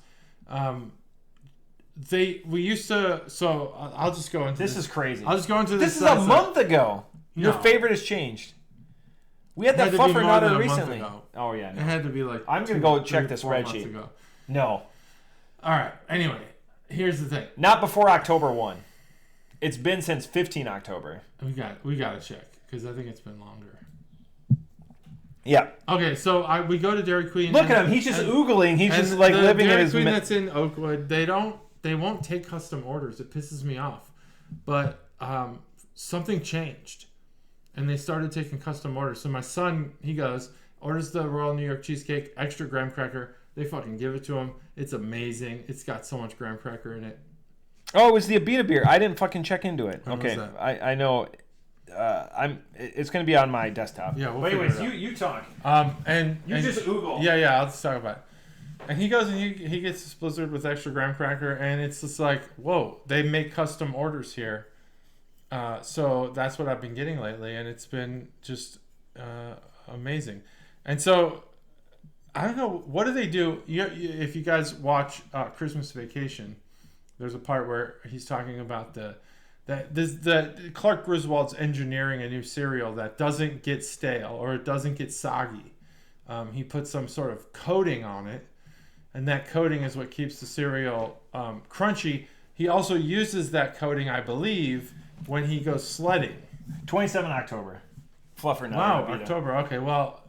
We used to. So I'll just go into this. Is crazy. I'll just go into this. This is a month ago. Your favorite has changed. We had that Fluffernutter recently. Oh yeah. No. It had to be like. I'm gonna go check the spreadsheet. No. All right. Anyway, here's the thing. Not before October 1. It's been since 15 October. We got to check because I think it's been longer. Yeah. Okay, so we go to Dairy Queen. Look at him. He's just oogling. He's just like living in his. Dairy Queen that's in Oakwood. They won't take custom orders. It pisses me off. But something changed, and they started taking custom orders. So my son, he orders the Royal New York cheesecake, extra graham cracker. They fucking give it to him. It's amazing. It's got so much graham cracker in it. Oh, it was the Abita beer. I didn't fucking check into it. When Okay, was that? I know. It's going to be on my desktop. Yeah, we'll but figure anyways, it out. you talk. And just Google. Yeah, I'll just talk about it. And he goes and he gets this Blizzard with extra graham cracker, and it's just like, whoa, they make custom orders here. So that's what I've been getting lately, and it's been just amazing. And so I don't know, what do they do? If you guys watch Christmas Vacation, there's a part where he's talking about the Clark Griswold's engineering a new cereal that doesn't get stale or it doesn't get soggy. He puts some sort of coating on it, and that coating is what keeps the cereal crunchy. He also uses that coating, I believe, when he goes sledding. 27 October. Fluffer Nutter. Wow, October. Okay, well,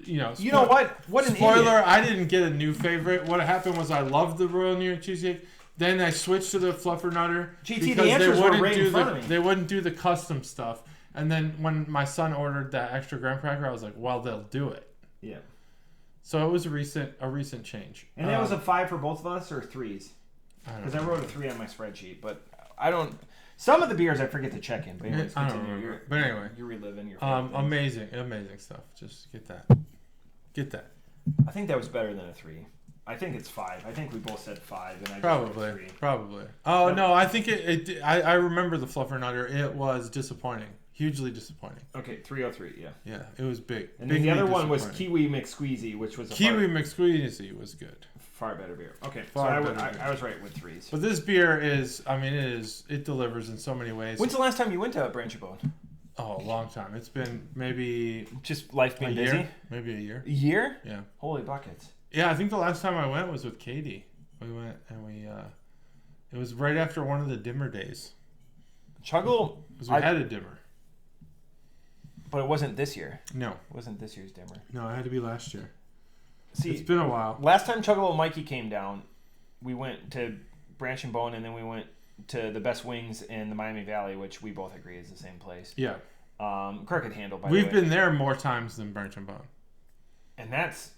you know what? What an spoiler! idiot. I didn't get a new favorite. What happened was I loved the Royal New York cheesecake. Then I switched to the Fluffer Nutter GT, the answers were right in front of me. They wouldn't do the custom stuff. And then when my son ordered that extra graham cracker, I was like, well, they'll do it. Yeah. So it was a recent change. And that was a 5 for both of us, or 3s? Because I wrote a 3 on my spreadsheet, but I don't. Some of the beers I forget to check in. But anyways, I don't remember. But anyway, you're reliving your. Amazing stuff. Just get that. I think that was better than a 3. I think it's 5. I think we both said 5, and I probably just wrote 3. Probably. Oh no, I think it. I remember the Fluffer Nutter. It was disappointing. Hugely disappointing. Okay, 303. Yeah. Yeah, it was big. And then the other one was Kiwi McSqueezy, which was Kiwi McSqueezy was good. Far better beer. Okay, Far so better I was right with 3s. But this beer is, I mean, it delivers in so many ways. When's the last time you went to Branch and Bone? Oh, a long time. It's been maybe just life being busy. Year, maybe a year. A year? Yeah. Holy buckets. Yeah, I think the last time I went was with Katie. We went and it was right after one of the dimmer days. Chuggalo. Because we had a dimmer. But it wasn't this year. No. It wasn't this year's dimmer. No, it had to be last year. See, it's been a while. Last time Chuggalo Mikey came down, we went to Branch and Bone, and then we went to the best wings in the Miami Valley, which we both agree is the same place. Yeah. Crooked Handle, by the way. We've been there more times than Branch and Bone. And that's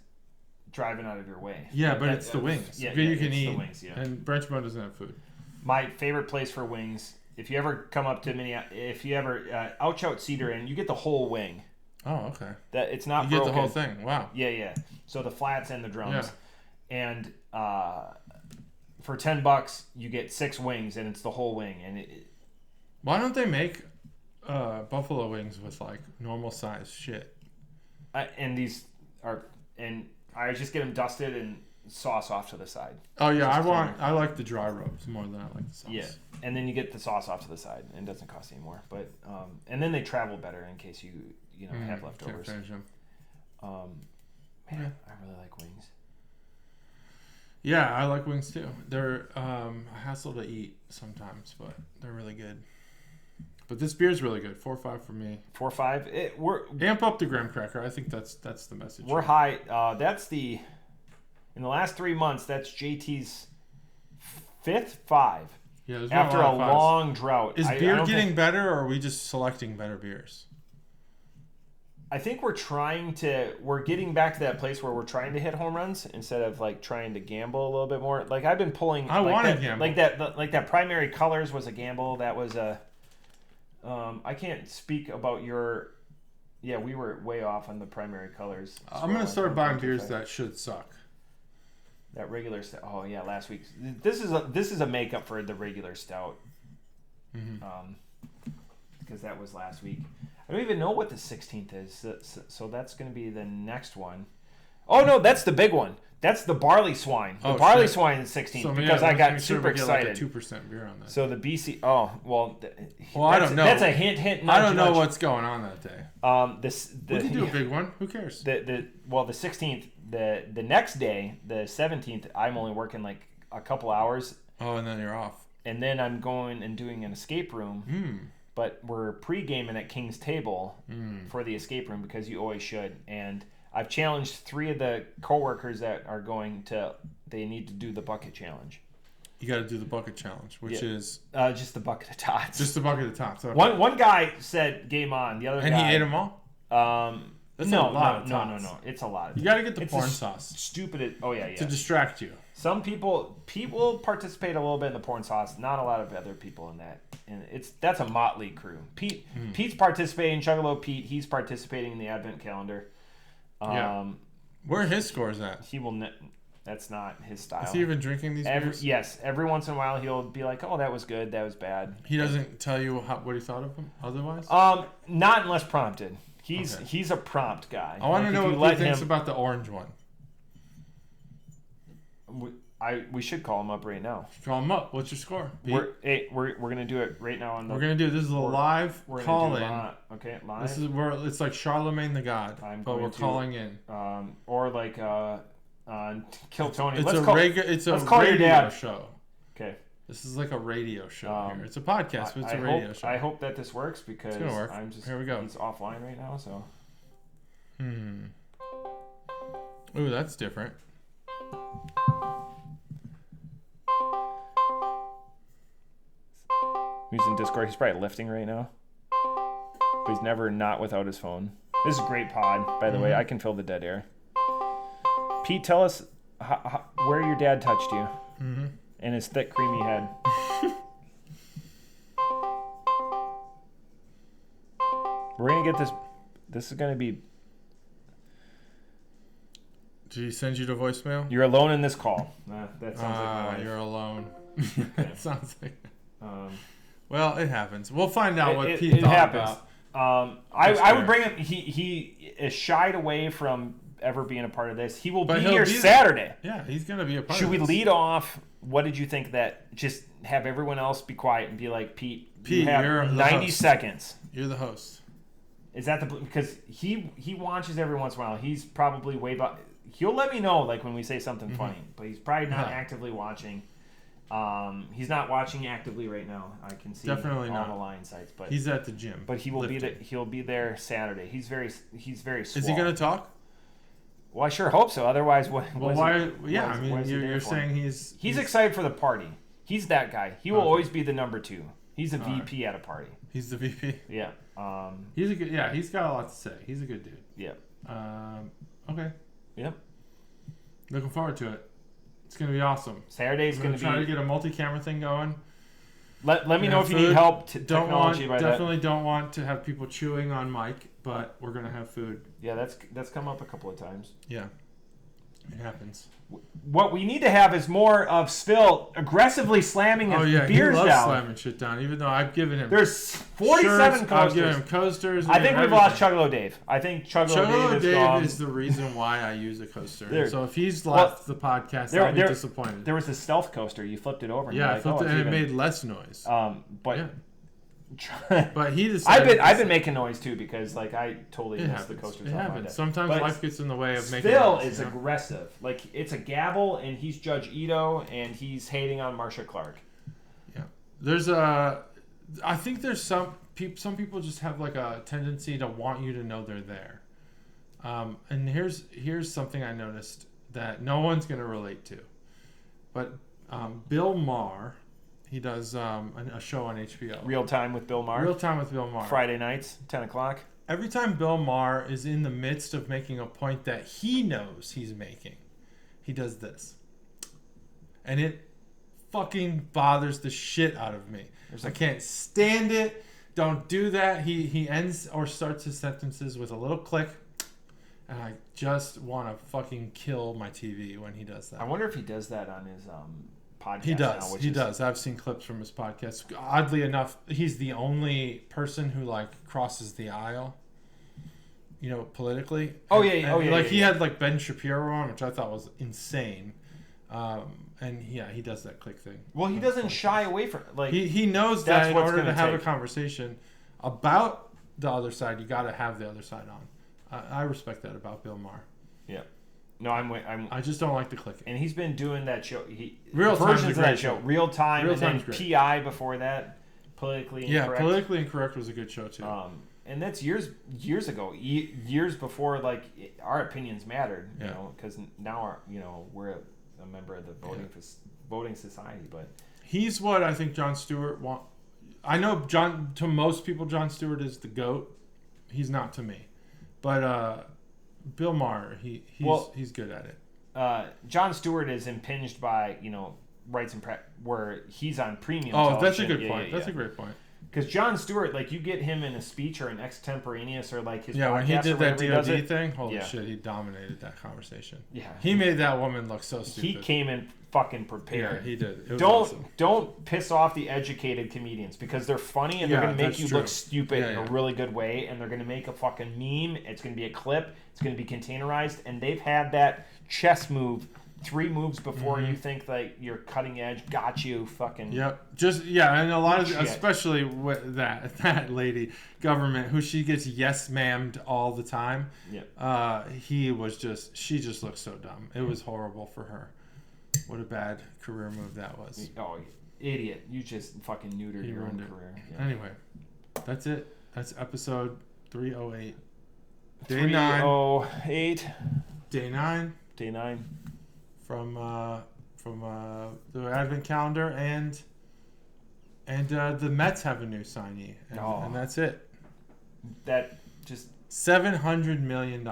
driving out of your way. Yeah, but it's the wings. Yeah, you can eat. The wings, yeah. And Branch and Bone doesn't have food. My favorite place for wings, if you ever come up to Minneapolis, if you ever Ouchout Cedar Inn, you get the whole wing. Oh, okay. That it's not you broken. get the whole thing. Wow. Yeah. So the flats and the drums. Yeah. And for $10 you get 6 wings, and it's the whole wing. And why don't they make buffalo wings with like normal size shit? And I just get them dusted and sauce off to the side. Oh yeah, I like the dry rubs more than I like the sauce. Yeah, and then you get the sauce off to the side, and it doesn't cost any more. But and then they travel better in case you have leftovers. Can't finish them. I really like wings. Yeah, I like wings too. They're a hassle to eat sometimes, but they're really good. But this beer's really good. 4.5 for me. 4.5. Amp up the graham cracker. I think that's the message. We're high. In the last 3 months, that's JT's 5th 5. Yeah, after a long drought. Is beer getting better, or are we just selecting better beers? I think we're getting back to that place where we're trying to hit home runs instead of like trying to gamble a little bit more. Like I've been pulling. I want to gamble. Like that Primary Colors was a gamble. That was a. I can't speak about your. Yeah, we were way off on the Primary Colors. I'm gonna start buying beers that should suck. That regular stout. Oh yeah, last week. This is a makeup for the regular stout. Mm-hmm. Because that was last week. I don't even know what the 16th is. So that's going to be the next one. Oh no, that's the big one. That's the Barley Swine. The Barley Swine is 16th, so, because I got super excited. Like a 2% beer on that. So the BC. Oh well. I don't know. That's a hint. I don't know what's going on that day. We can do a big one. Who cares? The 16th. The next day, the 17th, I'm only working like a couple hours. Oh, and then you're off. And then I'm going and doing an escape room. But we're pre-gaming at King's Table for the escape room because you always should. And I've challenged 3 of the coworkers that are going to. They need to do the bucket challenge. You got to do the bucket challenge, which is just the bucket of tots. Just the bucket of tots. Okay. One guy said game on. The other guy, he ate them all. That's a lot of tots. No. It's a lot. You got to get the porn sauce. Stupid. Oh, yeah. To distract you. Some people participate a little bit in the porn sauce. Not a lot of other people in that. And that's a motley crew. Pete's participating. Chuggalo Pete. He's participating in the Advent calendar. Where are his scores at? He will. That's not his style. Is he even drinking these beers? Yes. Every once in a while, he'll be like, "Oh, that was good. That was bad." He doesn't tell you what he thought of them otherwise? Not unless prompted. He's a prompt guy. I want to know what he thinks about the orange one. We should call him up right now. Call him up. What's your score? We're gonna do it right now on the. We're gonna do this is a live call in. Okay, live. This is where it's like Charlemagne the God, but we're calling in. Or like Kill Tony. It's a radio show. Okay. This is like a radio show here. It's a podcast, but it's a radio show. I hope that this works because it's gonna work. Here we go. He's offline right now, so. Ooh, that's different. He's in Discord. He's probably lifting right now. But he's never not without his phone. This is a great pod, by the way. I can fill the dead air. Pete, tell us where your dad touched you in his thick, creamy head. We're going to get this. This is going to be... Did he send you to voicemail? You're alone in this call. That sounds like my life. You're alone. That sounds like... well, it happens. We'll find out what Pete thought about. I would bring him... He is shied away from ever being a part of this. He will be here Saturday. Yeah, he's going to be a part Should of this. we lead off? What did you think that... Just have everyone else be quiet and be like, Pete, you you're have 90 seconds. You're the host. Is that because he watches every once in a while. He's probably way back. He'll let me know like when we say something funny, but he's probably not actively watching. He's not watching actively right now. I can see definitely all not the line sites, but he's at the gym. But he will be there. He'll be there Saturday. He's very swole. Is he going to talk? Well, I sure hope so. Otherwise, you're saying he's excited for the party. He's that guy. He will always be the number 2. He's a VP at a party. He's the VP. Yeah. He's a good. Yeah, he's got a lot to say. He's a good dude. Yeah. Okay. Yep. Looking forward to it. It's gonna be awesome. Saturday's gonna be. Try to get a multi-camera thing going. Let me know if you need help. Definitely don't want to have people chewing on mic, but we're gonna have food. Yeah, that's come up a couple of times. Yeah, it happens. What we need to have is more of Spill aggressively slamming his beers he loves down. Slamming shit down, even though I've given him. There's 47 shirts, coasters. I've given him coasters. I think we've lost Chuggalo Dave. I think Chuggalo Dave is the reason why I use a coaster. So if he's left the podcast, I'll be disappointed. There was a stealth coaster. You flipped it over. And I flipped it, and it made less noise. But he decided. I've been making noise too because I totally missed the coasters. It happens. Sometimes life gets in the way of making. Still is aggressive. Like it's a gavel, and he's Judge Ito, and he's hating on Marsha Clark. Yeah, I think there's some people just have like a tendency to want you to know they're there. And here's something I noticed that no one's gonna relate to, but Bill Maher. He does a show on HBO. Real Time with Bill Maher. Friday nights, 10 o'clock. Every time Bill Maher is in the midst of making a point that he knows he's making, he does this. And it fucking bothers the shit out of me. I can't stand it. Don't do that. He ends or starts his sentences with a little click. And I just want to fucking kill my TV when he does that. I wonder if he does that on his... podcast he does. Now, he does. I've seen clips from his podcast. Oddly enough, he's the only person who crosses the aisle. Politically. He had Ben Shapiro on, which I thought was insane. And he does that click thing. Well, he doesn't shy away from he knows that in order to have a conversation about the other side, you got to have the other side on. I respect that about Bill Maher. Yeah. No, I just don't like the clicking. And he's been doing that show. Real Time is a great show. Real Time, and then PI before that. Politically Incorrect. Yeah, Politically Incorrect was a good show too. And that's years ago. Years before our opinions mattered. You know, because now we're a member of the voting society. But he's what I think Jon Stewart want. I know to most people Jon Stewart is the GOAT. He's not to me. But Bill Maher, he's good at it. Jon Stewart is impinged by rights and where he's on premium. Oh, that's a television. good point. That's a great point. Because Jon Stewart, like, you get him in a speech or an extemporaneous or like his podcast when he did that DOD thing, holy shit, he dominated that conversation. Yeah, he made that woman look so stupid. He came in fucking prepared. Yeah, he did. It was awesome. Don't piss off the educated comedians because they're funny and they're gonna make you look stupid in a really good way, and they're gonna make a fucking meme. It's gonna be a clip. It's gonna be containerized, and they've had that chess move 3 moves before you think that you're cutting edge. Got you, fucking. Yep. And a lot of, especially with that lady, government, who she gets yes ma'amed all the time. Yep. She just looks so dumb. It was horrible for her. What a bad career move that was. Oh, idiot! You just fucking neutered your own career. Yeah. Anyway, that's it. That's episode 308. Day 308. Day 9. Day 9. From the Advent calendar, and the Mets have a new signee, and that's it. That just $700 million.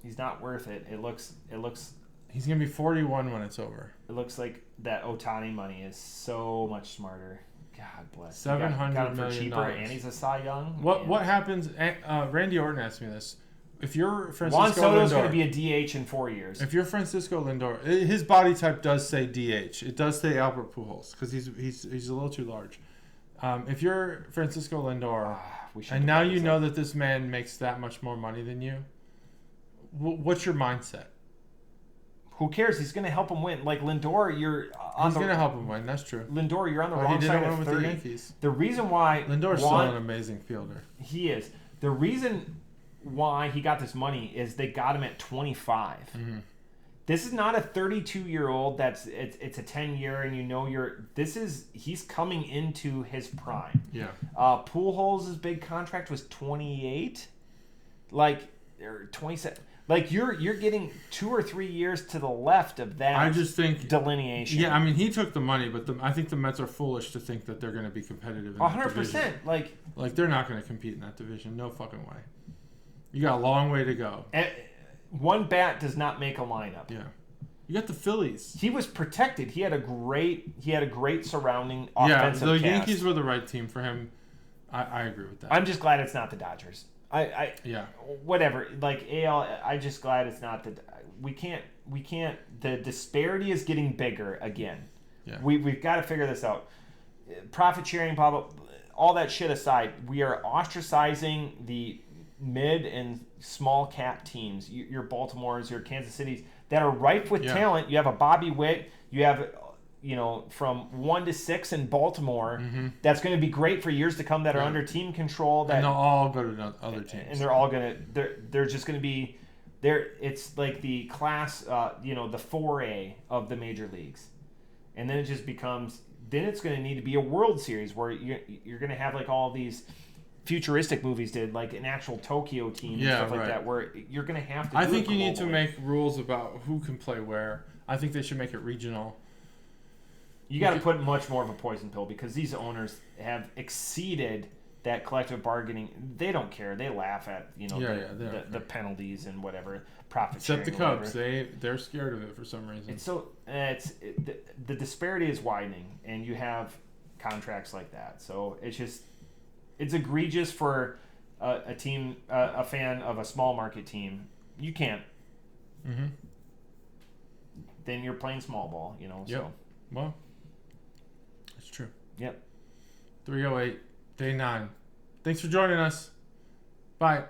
He's not worth it. It looks. He's gonna be 41 when it's over. It looks like that Ohtani money is so much smarter. God bless. $700 million. Cheaper, and he's a Cy Young. What happens? Randy Orton asked me this. If you're Francisco Juan Soto's Lindor, going to be a DH in 4 years. If you're Francisco Lindor, his body type does say DH. It does say Albert Pujols because he's a little too large. If you're Francisco Lindor, and now you know that this man makes that much more money than you, what's your mindset? Who cares? He's going to help him win. Like Lindor, he's going to help him win. That's true. Lindor, you're on the wrong side of 30. With the Yankees. The reason why Lindor's still an amazing fielder. He is. The reason why he got this money is they got him at 25. Mm-hmm. This is not a 32-year-old it's a 10-year and he's coming into his prime. Yeah. Pujols' big contract was 28. Like, or 27. Like, you're getting 2 or 3 years to the left of that. I just think delineation. Yeah, I mean, he took the money, but I think the Mets are foolish to think that they're going to be competitive in 100%. That division. Like they're not going to compete in that division. No fucking way. You got a long way to go. One bat does not make a lineup. Yeah. You got the Phillies. He was protected. He had a great surrounding offensive the cast. Yankees were the right team for him. I agree with that. I'm just glad it's not the Dodgers. Whatever. Like AL, I'm just glad it's not we can't the disparity is getting bigger again. Yeah. We've got to figure this out. Profit sharing, blah, blah, all that shit aside, we are ostracizing the mid and small cap teams, your Baltimores, your Kansas Cities, that are ripe with talent. You have a Bobby Witt. You have, from 1 to 6 in Baltimore. Mm-hmm. That's going to be great for years to come. That are under team control. And they'll all go to other teams. And they're all going to. They're just going to be there. It's like the class, the 4A of the major leagues, and then it just becomes. Then it's going to need to be a World Series where you're going to have like all these futuristic movies did, like an actual Tokyo team and stuff like that, where you're going to have to I think you need to make rules about who can play where. I think they should make it regional. You got to put much more of a poison pill because these owners have exceeded that collective bargaining. They don't care. They laugh at the penalties and whatever profit sharing. Except the Cubs, they're scared of it for some reason. The disparity is widening, and you have contracts like that. So it's egregious for a team, a fan of a small market team. You can't. Mm-hmm. Then you're playing small ball, Yep. So. Well, that's true. Yep. 308, day 9. Thanks for joining us. Bye.